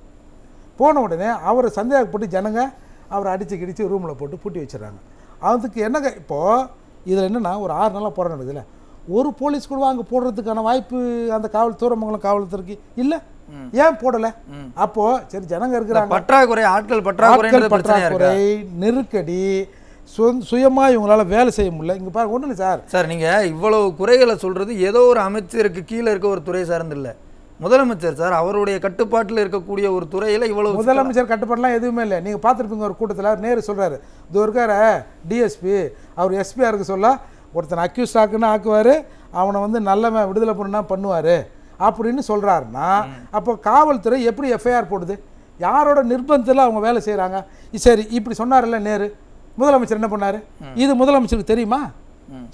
போன உடனே அவர் சந்தேகப்பட்டு ஜனங்க அவரை அடித்து ரூமில் போட்டு பூட்டி வச்சிடறாங்க. அதுக்கு என்னங்க இப்போது இதில் என்னென்னா ஒரு 6 நாளாக போராட்டம் நடக்குதுல்ல, ஒரு போலீஸ் கூட அங்கே போடுறதுக்கான வாய்ப்பு அந்த சூரமங்கலம் காவல்துறைக்கு இல்லை, ஏன் போடலை? அப்போ சரி ஜனங்க இருக்கிறாங்க, பற்றாக்குறை, ஆட்கள் பற்றாக்குறை, நெருக்கடி, சுயமா இவங்களால வேலை செய்ய முடியல. இங்க பாருங்க ஒண்ணு இல்லை சார் நீங்க இவ்வளவு குறைகளை சொல்றது ஏதோ ஒரு அமைச்சருக்கு கீழே இருக்க ஒரு துறை சார்ந்து இல்லை, முதலமைச்சர் சார் அவருடைய கட்டுப்பாட்டில் இருக்கக்கூடிய ஒரு துறையில் இவ்வளவு. முதலமைச்சர் கட்டுப்பாடுலாம் எதுவுமே இல்லை. நீங்கள் பார்த்துருப்பீங்க ஒரு கூட்டத்தில் நேரு சொல்கிறாரு, இது இருக்கார டிஎஸ்பி அவர் எஸ்பிஆருக்கு சொல்ல ஒருத்தன் அக்யூஸ் ஆக்குன்னு ஆக்குவார், அவனை வந்து நல்லவன் விடுதலை பண்ணா பண்ணுவார் அப்படின்னு சொல்கிறாருன்னா அப்போ காவல்துறை எப்படி எஃப்ஐஆர் போடுது? யாரோட நிர்பந்தத்தில் அவங்க வேலை செய்கிறாங்க? சரி இப்படி சொன்னார்ல நேரு, முதலமைச்சர் என்ன பண்ணார்? இது முதலமைச்சருக்கு தெரியுமா?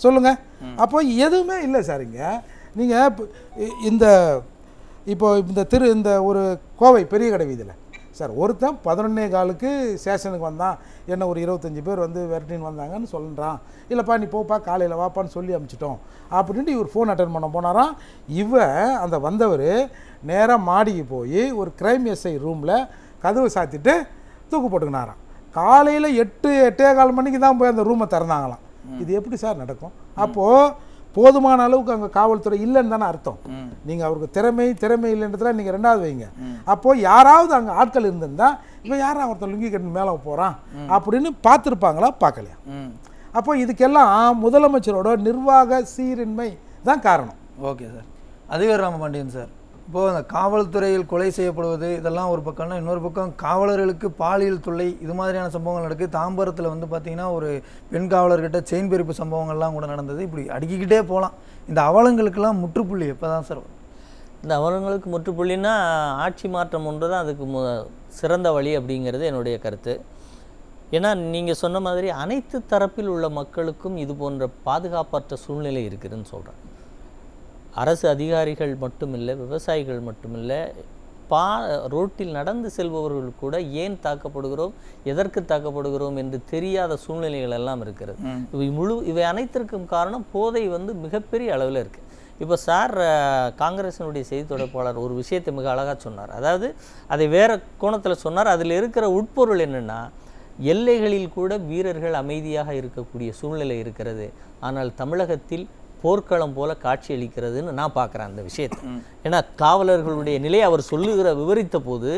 சொல்லுங்கள். அப்போ எதுவுமே இல்லை சார். இங்கே நீங்கள் இப்போ இந்த ஒரு கோவை பெரிய கடை வீதியில் சார் ஒருத்தன் 11:15 ஸ்டேஷனுக்கு வந்தான், என்ன ஒரு 25 பேர் வந்து விரட்டின்னு வந்தாங்கன்னு சொல்கிறான். இல்லைப்பா நீ போப்பா காலையில் வாப்பான்னு சொல்லி அனுப்பிச்சிட்டோம் அப்படின்ட்டு இவர் ஃபோன் அட்டன் பண்ண போனாராம். அந்த வந்தவர் நேராக மாடிக்கு போய் ஒரு கிரைம் எஸ்ஐ ரூமில் கதவை சாத்திட்டு தூக்கு போட்டுக்கினாராம். காலையில் 8-8:15 மணிக்கு தான் போய் அந்த ரூமை திறந்தாங்களாம். இது எப்படி சார் நடக்கும்? அப்போது போதுமான அளவுக்கு அங்கே காவல்துறை இல்லைன்னு தானே அர்த்தம். நீங்கள் அவருக்கு திறமை இல்லைன்றதுல நீங்கள் 2வது வைங்க. அப்போது யாராவது அங்கே ஆட்கள் இருந்திருந்தா இப்போ யாரும் ஒருத்தர் லுங்கி கட்டி மேலே போகிறான் அப்படின்னு பார்த்துருப்பாங்களா? பார்க்கலையா? அப்போ இதுக்கெல்லாம் முதலமைச்சரோட நிர்வாக சீரின்மை தான் காரணம். Okay sir. அதுவே ராமபாண்டியன் சார், இப்போது அந்த காவல்துறையில் கொலை செய்யப்படுவது இதெல்லாம் ஒரு பக்கம்னா, இன்னொரு பக்கம் காவலர்களுக்கு பாலியல் தொல்லை இது மாதிரியான சம்பவங்கள் நடக்குது. தாம்பரத்தில் வந்து பார்த்திங்கன்னா ஒரு பெண் காவலர்கிட்ட செயின் பறிப்பு சம்பவங்கள்லாம் கூட நடந்தது. இப்படி அடுக்கிக்கிட்டே போகலாம். இந்த அவலங்களுக்கெல்லாம் முற்றுப்புள்ளி எப்போ தான் சார்? இந்த அவலங்களுக்கு முற்றுப்புள்ளின்னா ஆட்சி மாற்றம் ஒன்று தான் அதுக்கு சிறந்த வழி அப்படிங்கிறது என்னுடைய கருத்து. ஏன்னா நீங்கள் சொன்ன மாதிரி அனைத்து தரப்பில் உள்ள மக்களுக்கும் இது போன்ற பாதுகாப்பற்ற சூழ்நிலை இருக்குதுன்னு சொல்கிறேன். அரசு அதிகாரிகள் மட்டுமில்லை, விவசாயிகள் மட்டுமில்லை, ரோட்டில் நடந்து செல்பவர்கள் கூட ஏன் தாக்கப்படுகிறோம், எதற்கு தாக்கப்படுகிறோம் என்று தெரியாத சூழ்நிலைகள் எல்லாம் இருக்கிறது. இவை அனைத்திற்கும் காரணம் போதை வந்து மிகப்பெரிய அளவில் இருக்குது. இப்போ சார் காங்கிரஸினுடைய செய்தி தொடர்பாளர் ஒரு விஷயத்தை மிக அழகாக சொன்னார். அதாவது அதை வேறு கோணத்தில் சொன்னார். அதில் இருக்கிற உட்பொருள் என்னென்னா, எல்லைகளில் கூட வீரர்கள் அமைதியாக இருக்கக்கூடிய சூழ்நிலை இருக்கிறது, ஆனால் தமிழகத்தில் போர்க்களம் போல காட்சி அளிக்கிறதுன்னு நான் பார்க்குறேன் அந்த விஷயத்தை. ஏன்னா காவலர்களுடைய நிலையை அவர் விவரித்த போது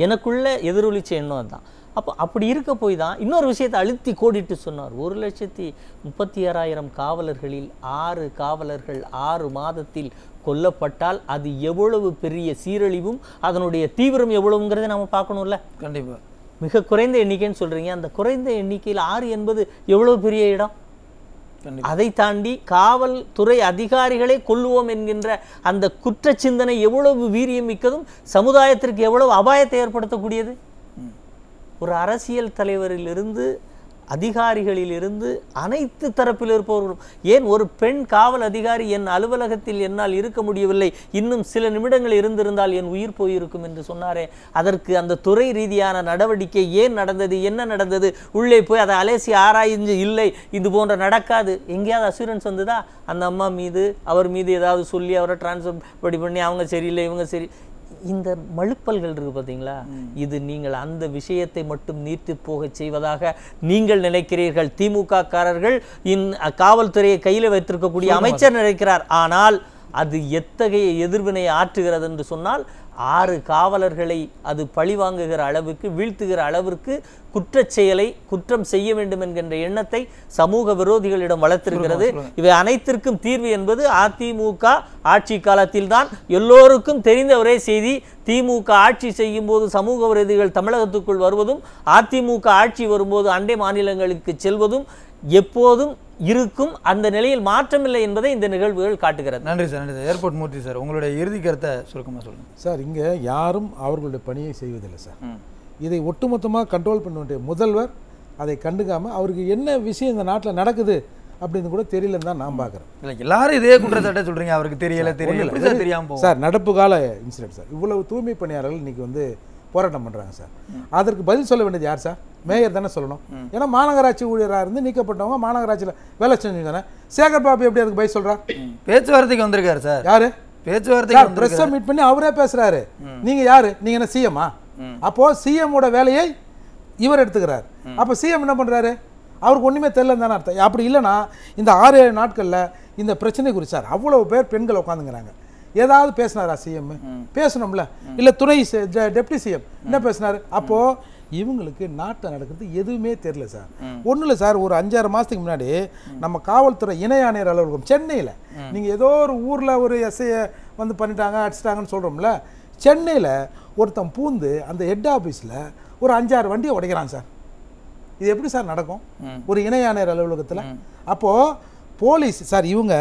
எனக்குள்ள எதிரொலிச்ச எண்ணம் தான். அப்போ அப்படி இருக்க போய் தான் இன்னொரு விஷயத்தை அழுத்தி கோடிட்டு சொன்னார். 1,36,000 காவலர்களில் 6 காவலர்கள் 6 மாதத்தில் கொல்லப்பட்டால் அது எவ்வளவு பெரிய சீரழிவும் அதனுடைய தீவிரம் எவ்வளவுங்கிறதை நம்ம பார்க்கணும்ல. கண்டிப்பா. மிக குறைந்த எண்ணிக்கைன்னு சொல்றீங்க, அந்த குறைந்த எண்ணிக்கையில் 6 என்பது எவ்வளவு பெரிய இடம். அதை தாண்டி காவல்துறை அதிகாரிகளை கொல்லுவோம் என்கின்ற அந்த குற்ற சிந்தனை எவ்வளவு வீரியம் மிக்கதும் சமுதாயத்திற்கு எவ்வளவு அபாயத்தை ஏற்படுத்தக்கூடியது. ஒரு அரசியல் தலைவரிலிருந்து அதிகாரிகளிலிருந்து அனைத்து தரப்பில் இருப்பவர்களும், ஏன் ஒரு பெண் காவல் அதிகாரி என் அலுவலகத்தில் என்னால் இருக்க முடியவில்லை, இன்னும் சில நிமிடங்கள் இருந்திருந்தால் என் உயிர் போயிருக்கும் என்று சொன்னாரே, அதற்கு அந்த துறை ரீதியான நடவடிக்கை ஏன் நடந்தது, என்ன நடந்தது, உள்ளே போய் அதை அலேசி ஆராய்ந்து இல்லை இது போன்ற நடக்காது, எங்கேயாவது அசூரன்ஸ் வந்ததா? அந்த அம்மா மீது அவர் மீது ஏதாவது சொல்லி அவரை டிரான்ஸ்ஃபர் பண்ணி அவங்க சரியில்லை இவங்க சரி, இந்த மழுப்பல்கள் இருக்கு பார்த்தீங்களா, இது நீங்கள் அந்த விஷயத்தை மட்டும் நீர்த்து போக செய்வதாக நீங்கள் நினைக்கிறீர்கள். திமுக காரர்கள் காவல்துறையை கையில் வைத்திருக்கக்கூடிய அமைச்சர் நினைக்கிறார். ஆனால் அது எத்தகைய எதிர்வினை ஆற்றுகிறது என்று சொன்னால் 6 காவலர்களை அது பழிவாங்குகிற அளவுக்கு, வீழ்த்துகிற அளவிற்கு குற்றச் செயலை குற்றம் செய்ய வேண்டும் என்கின்ற எண்ணத்தை சமூக விரோதிகளிடம் வளர்த்திருக்கிறது. இவை அனைத்திற்கும் தீர்வு என்பது அதிமுக ஆட்சி காலத்தில் தான். எல்லோருக்கும் தெரிந்த ஒரே செய்தி, திமுக ஆட்சி செய்யும் போது சமூக விரோதிகள் தமிழகத்துக்குள் வருவதும், அதிமுக ஆட்சி வரும்போது அண்டை மாநிலங்களுக்கு செல்வதும் எப்போதும் இருக்கும். அந்த நிலையில் மாற்றமில்லை என்பதை இந்த நிகழ்வுகள் காட்டுகிறது. நன்றி சார். நன்றி சார். ஏர்போர்ட் மூர்த்தி சார், உங்களுடைய இறுதி கருத்தை சுருக்கமாக சொல்லுங்கள் சார். இங்கே யாரும் அவர்களுடைய பணியை செய்வதில்லை சார். இதை ஒட்டுமொத்தமாக கண்ட்ரோல் பண்ண வேண்டிய முதல்வர் அதை கண்டுக்காமல் அவருக்கு என்ன விஷயம் இந்த நாட்டில் நடக்குது அப்படின்னு கூட தெரியலன்னு தான் நான் பார்க்குறேன். இல்லை, எல்லாரும் இதே குற்றச்சாட்டை சொல்கிறீங்க, அவருக்கு தெரியல தெரியாமல் சார். நடப்பு கால இன்சிடென்ட் சார். இவ்வளவு தூய்மை பணியாளர்கள் இன்றைக்கி வந்து போராட்டம் பண்ணுறாங்க சார். அதற்கு பதில் சொல்ல வேண்டியது யார் சார்? மேயர் தானே சொல்லணும். ஏன்னா மாநகராட்சி ஊழியராக இருந்து நீக்கப்பட்டவங்க மாநகராட்சியில் வேலை செஞ்சு தானே. சேகர் பாபு எப்படி அதுக்கு பதில் சொல்கிறார்? பேச்சுவார்த்தைக்கு வந்திருக்காரு சார். யாரு பேச்சுவார்த்தைக்கு பிரஸ் மீட் பண்ணி அவரே பேசுறாரு. நீங்க யாரு? நீங்க என்ன சிஎம்மா? அப்போ சிஎம்மோட வேலையை இவர் எடுத்துக்கிறார். அப்போ சிஎம் என்ன பண்றாரு? அவருக்கு ஒண்ணுமே தெரியல தானே அர்த்தம். அப்படி இல்லைன்னா இந்த 6-7 நாட்கள்ல இந்த பிரச்சனை குறித்து சார் அவ்வளவு பேர் பெண்கள் உட்காந்துங்கிறாங்க. ஏதாவது பேசினாரா சிஎம்? பேசணும்ல. இல்லை துணை டெப்டி சிஎம் என்ன பேசினாரு? அப்போ இவங்களுக்கு நாட்டில் நடக்கிறது எதுவுமே தெரியல சார். ஒன்றும் இல்லை சார், ஒரு 5-6 மாதத்துக்கு முன்னாடி நம்ம காவல்துறை இணை ஆணையர் அலுவலகம் சென்னையில், நீங்கள் ஏதோ ஒரு ஊரில் ஒரு எஸ்ஐயை வந்து பண்ணிட்டாங்க அடிச்சிட்டாங்கன்னு சொல்கிறோம்ல, சென்னையில் ஒருத்தன் பூந்து அந்த ஹெட் ஆஃபீஸில் ஒரு 5-6 வண்டியை உடைக்கிறான் சார். இது எப்படி சார் நடக்கும் ஒரு இணை ஆணையர் அலுவலகத்தில்? அப்போது போலீஸ் சார் இவங்க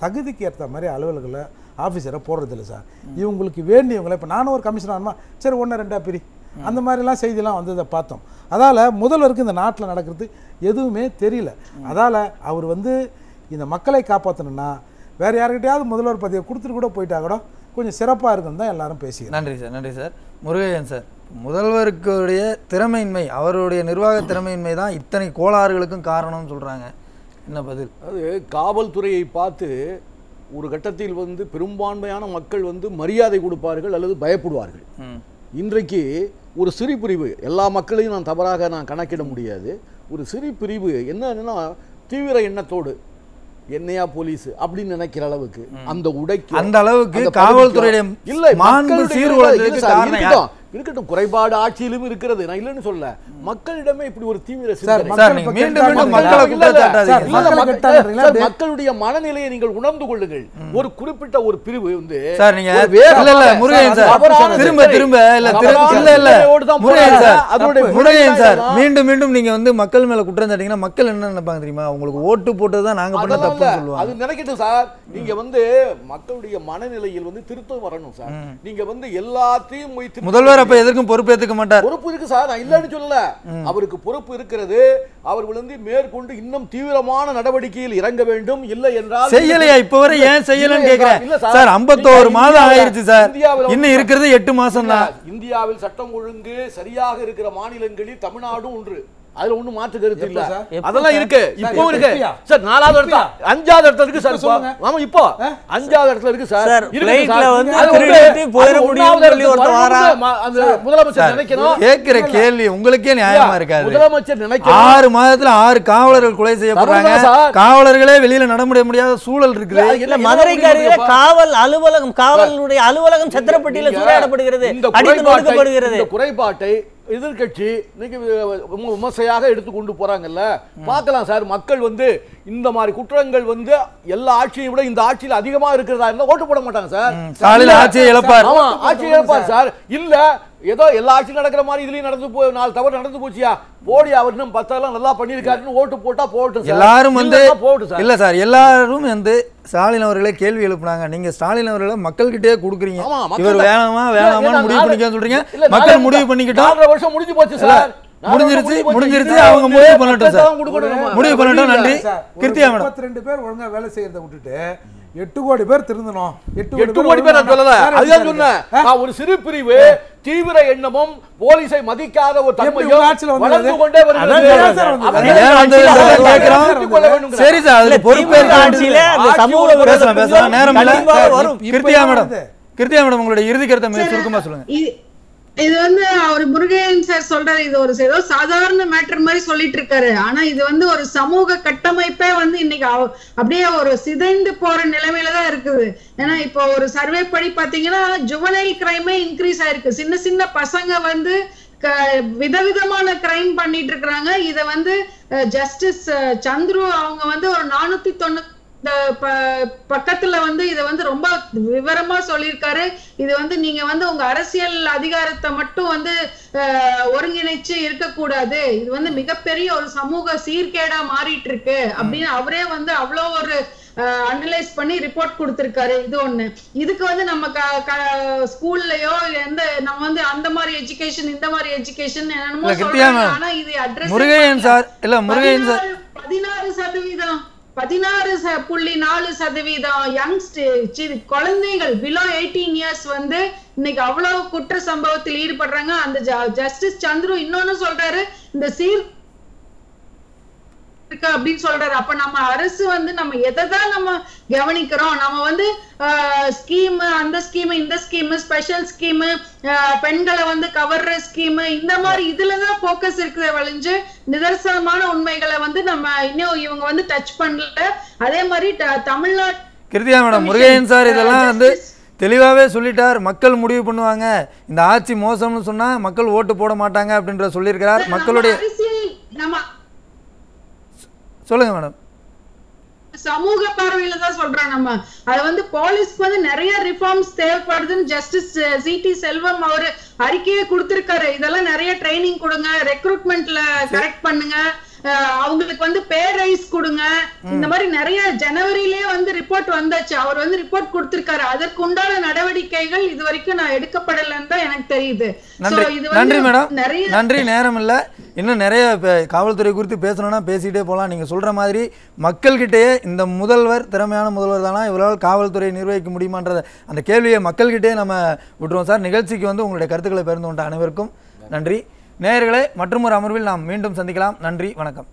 தகுதிக்கு ஏற்ற மாதிரி அலுவலகத்தில் ஆஃபீஸரை போடுறதில்ல சார். இவங்களுக்கு வேண்டியவங்களை, இப்போ நானும் ஒரு கமிஷனர் ஆகணுமா, சரி 1-2 பிரி, அந்த மாதிரிலாம் செய்திலாம் வந்ததை பார்த்தோம். அதால் முதல்வருக்கு இந்த நாட்டில் நடக்கிறது எதுவுமே தெரியல. அதால் அவர் வந்து இந்த மக்களை காப்பாற்றணுன்னா வேறு யார்கிட்டையாவது முதல்வர் பதவியை கொடுத்துட்டு கூட போயிட்டா கூட கொஞ்சம் சிறப்பாக இருக்குன்னு தான் எல்லாரும் பேசிக்கிறோம். நன்றி சார். நன்றி சார். முருகையன் சார், முதல்வருக்குடைய திறமையின்மை, அவருடைய நிர்வாக திறமையின்மை தான் இத்தனை கோளாறுகளுக்கும் காரணம்னு சொல்கிறாங்க, என்ன பதில்? அது காவல்துறையை பார்த்து ஒரு கட்டத்தில் வந்து பெரும்பான்மையான மக்கள் வந்து மரியாதை கொடுப்பார்கள் அல்லது பயப்படுவார்கள். இன்றைக்கு ஒரு சிறு பிரிவு, எல்லா மக்களையும் நான் தவறாக கணக்கிட முடியாது, ஒரு சிறு பிரிவு என்னன்னா தீவிர எண்ணத்தோடு என்னையா போலீஸ் அப்படின்னு நினைக்கிற அளவுக்கு அந்த உடைக்கு அந்த அளவுக்கு காவல்துறையுடைய இல்லை மாண்பு சீர்குலைந்ததுக்கு காரணம் இருக்கட்டும். குறைபாடு ஆட்சியிலும் இருக்கிறது, நான் இல்லைன்னு சொல்ல. மக்களிடமே இப்படி ஒரு தீவிர மக்களுடைய மனநிலையை நீங்கள் உணர்ந்து கொள்ளுங்கள். ஒரு குறிப்பிட்ட ஒரு பிரிவு வந்து மீண்டும் மீண்டும் நீங்க வந்து மக்கள் மேல குற்றம் சாட்டிங்கன்னா மக்கள் என்ன நினைப்பாங்க தெரியுமா? உங்களுக்கு ஓட்டு போட்டதுதான் நாங்க பண்ண தப்புன்னு சொல்லுவாங்க. அது நினைக்கட்டும் சார். நீங்க வந்து மக்களுடைய மனநிலையில் வந்து திருத்தம் வரணும் சார். நீங்க வந்து எல்லாத்தையும் முதல்வர் அப்ப எதற்கும் பொறுப்பேற்றுக்க மாட்டார். பொறுப்பு இருக்கு சார், நான் இல்லைன்னு சொல்லல. அவருக்கு பொறுப்பு இருக்கிறது. அவர்கள் வந்து மேற்கொண்டு இன்னும் தீவிரமான நடவடிக்கையில் இறங்க வேண்டும். இல்லை என்றால் செய்யலையா? இப்ப வரை ஏன் செய்யலன்னு கேக்குறேன் சார். 51 மாதம் ஆயிருச்சு சார், இன்னும் இருக்கிறது 8 மாசம் தான். இந்தியாவில் சட்டம் ஒழுங்கு சரியாக இருக்கிற மாநிலங்களில் தமிழ்நாடும் ஒன்று. அதுல ஒண்ணும் மாற்று கருத்து இல்ல. அதெல்லாம் இருக்கு, இப்போ இருக்கு சார். 4வது இடத்துல 5வது இடத்துல இருக்கு சார். ஆமா, இப்போ 5வது இடத்துல இருக்கு சார். ஃளைட்ல வந்து திருடிட்டு போயிர முடியும்னு சொல்லி ஒருத்தர் வாரா. அந்த முதலமைச்சர் நினைக்கணும். கேக்குற கேள்வி உங்களுக்கே நியாயமா இருக்காது. முதலமைச்சர் நினைக்கணும் 6 மாதத்துல 6 காவலர்கள் கொலை செய்யப்படுறாங்க. காவலர்களே வெளியில நடமுடிய முடியாத சூழல் இருக்குது. இல்ல, மதுரைக்கு அருகே காவல் அலுவலகம், காவலுடைய அலுவலகம் சத்திரப்பட்டியில சூறையாடப்படுகிறது, அடித்து நொறுக்கப்படுகிறது. இந்த குறைபாட்டை எதிர்கட்சி இன்னைக்கு விமர்சையாக எடுத்து கொண்டு போறாங்கல்ல, பார்க்கலாம் சார். மக்கள் வந்து இந்த மாதிரி குற்றங்கள் வந்து எல்லா ஆட்சியை விட இந்த ஆட்சியில் அதிகமா இருக்கிறதா இருந்தா ஓட்டு போட மாட்டாங்க சார். ஸ்டாலின் ஆட்சியை இழப்பார். ஆமா, ஆட்சியை இழப்பார் சார். இல்ல ஏதோ எல்லா ஆட்சியும் நடக்கிற மாதிரி இதுலயும் நடந்து போய் 4 தவறு நடந்து போச்சியா, போடி அவர் இன்னும் 10 நல்லா பண்ணியிருக்காருன்னு ஓட்டு போட்டா போகட்டும் சார். எல்லாரும் வந்து போகட்டும் சார். இல்ல சார், எல்லாரும் வந்து ஸ்டாலின் அவர்களே கேள்வி எழுப்புனாங்க. நீங்க ஸ்டாலின் அவர்களை மக்கள்கிட்டயே கொடுக்குறீங்க. ஆமா, இவர் வேணாமான்னு முடிவு பண்ணிக்க சொல்றீங்க. மக்கள் முடிவு பண்ணிக்கிட்டோம். 4 வருஷம் முடிஞ்சு போச்சு சார். முடிஞ்சிருச்சு. அவங்க முடிவு பண்ணட்டும் சார், முடிவு பண்ணட்டும். நன்றி. கிருத்தியா மேடம், 32 பேர் ஒழுங்கா வேலை செய்யறதை விட்டுட்டு 8 கோடி பேர் திருந்தணும். 8 கோடி பேர் நான் சொல்லல, அதுதான் சொன்னேன். நான் ஒரு சிறு பிரிவு தீவிர எண்ணமும் போலீஸை மதிக்காத ஒரு தன்மையும் வளர்ந்து கொண்டே வருகிறது. சரி சார், அதுல பொறுப்பேற்க பேசலாம், நேரம் இல்ல. கிருத்தியா மேடம் உங்களுடைய இறுதி கருத்தை சுருக்கமா சொல்லுங்க. இது வந்து அவர் முருகன் சார் சொல்றாரு, இது ஒரு ஏதோ சாதாரண மேட்டர் மாதிரி சொல்லிட்டு இருக்காரு. ஆனா இது வந்து ஒரு சமூக கட்டமைப்பே வந்து இன்னைக்கு அப்படியே ஒரு சிதைந்து போற நிலைமையில தான் இருக்குது. ஏன்னா இப்போ ஒரு சர்வே படி பாத்தீங்கன்னா ஜுவனைல் கிரைமே இன்க்ரீஸ் ஆயிருக்கு. சின்ன சின்ன பசங்க வந்து விதவிதமான கிரைம் பண்ணிட்டு இருக்கிறாங்க. இத வந்து ஜஸ்டிஸ் சந்துரு அவங்க வந்து ஒரு 490 பக்கத்துல வந்து இத வந்து ரொம்ப விவரமா சொல்லியிருக்காரு. இது வந்து நீங்க வந்து உங்க அரசியல் அதிகாரத்தை மட்டும் வந்து ஒருங்கிணைச்சு இருக்கக்கூடாது, இது வந்து மிகப்பெரிய ஒரு சமூக சீர்கேடா மாறிட்டு இருக்கு அப்படின்னு அவரே வந்து அவ்வளோ ஒரு அனலைஸ் பண்ணி ரிப்போர்ட் கொடுத்திருக்காரு. இது ஒண்ணு. இதுக்கு வந்து நம்ம ஸ்கூல்லயோ நம்ம வந்து அந்த மாதிரி எஜுகேஷன் இந்த மாதிரி எஜுகேஷன் என்னமோ சொல்றாங்க. ஆனா இது அட்ரஸ் முருகையன் சார் இல்ல, முருகையன் சார் 16.4% யங்ஸ்டர் குழந்தைகள் பிலோ 18 இயர்ஸ் வந்து இன்னைக்கு அவ்வளவு குற்ற சம்பவத்தில் ஈடுபடுறாங்க. அந்த ஜஸ்டிஸ் சந்துரு இன்னொன்னு சொல்றாரு, இந்த சீர் அப்படின்னு சொல்றாரு. அப்ப நம்ம அரசு வந்து நம்ம எதைதான் நம்ம கவனிக்கிறோம்? நம்ம வந்து ஸ்கீம், அந்த ஸ்கீம், இந்த ஸ்கீம், ஸ்பெஷல் ஸ்கீம், பெண்களை வந்து கவர்ற ஸ்கீம், இந்த மாதிரி இதுலதான் போக்கஸ் இருக்கிற வழிஞ்சு நிதர்சனமான உண்மைகளை வந்து நம்ம இன்னும் இவங்க வந்து டச் பண்ணல. அதே மாதிரி தமிழ்நாட்டு கிருத்தியா மேடம், முருகையன் சார் இதெல்லாம் வந்து தெளிவாகவே சொல்லிட்டார். மக்கள் முடிவு பண்ணுவாங்க, இந்த ஆட்சி மோசம்னு சொன்னா மக்கள் ஓட்டு போட மாட்டாங்க அப்படின்ற சொல்லியிருக்கிறார். மக்களுடைய சொல்லுங்க மேடம். சமூக பார்வையில தான் சொல்றோம். நம்ம அது வந்து போலீஸ்க்கு வந்து நிறைய ரிஃபார்ம்ஸ் தேவைப்படுதுன்னு ஜஸ்டிஸ் சிடி செல்வம் அவரு அறிக்கையை கொடுத்திருக்காரு. இதெல்லாம் நிறைய ட்ரைனிங் கொடுங்க, ரெக்ரூட்மெண்ட்ல கரெக்ட் பண்ணுங்க, அவங்களுக்கு வந்து பே ரைஸ் கொடுங்க, இந்த மாதிரி நிறைய ஜனவரியிலே வந்து ரிப்போர்ட் வந்தாச்சு. அவர் வந்து ரிப்போர்ட் கொடுத்திருக்காரு. அதற்கு உண்டான நடவடிக்கைகள் இது வரைக்கும் நான் எடுக்கப்படலன்னு தான் எனக்கு தெரியுது. நன்றி மேடம், நன்றி. நேரம் இல்ல, இன்னும் நிறைய காவல்துறை குறித்து பேசணும்னா பேசிட்டே போகலாம். நீங்க சொல்ற மாதிரி மக்கள்கிட்டயே இந்த முதல்வர் திறமையான முதல்வர் தானா, இவரால் காவல்துறை நிர்வகிக்க முடியுமான்றத அந்த கேள்வியை மக்கள்கிட்டயே நம்ம விட்டுருவோம் சார். நிகழ்ச்சிக்கு வந்து உங்களுடைய கருத்துக்களை பகிர்ந்து கொண்ட அனைவருக்கும் நன்றி. நேயர்களே, மற்றொரு அமர்வில் நாம் மீண்டும் சந்திக்கலாம். நன்றி, வணக்கம்.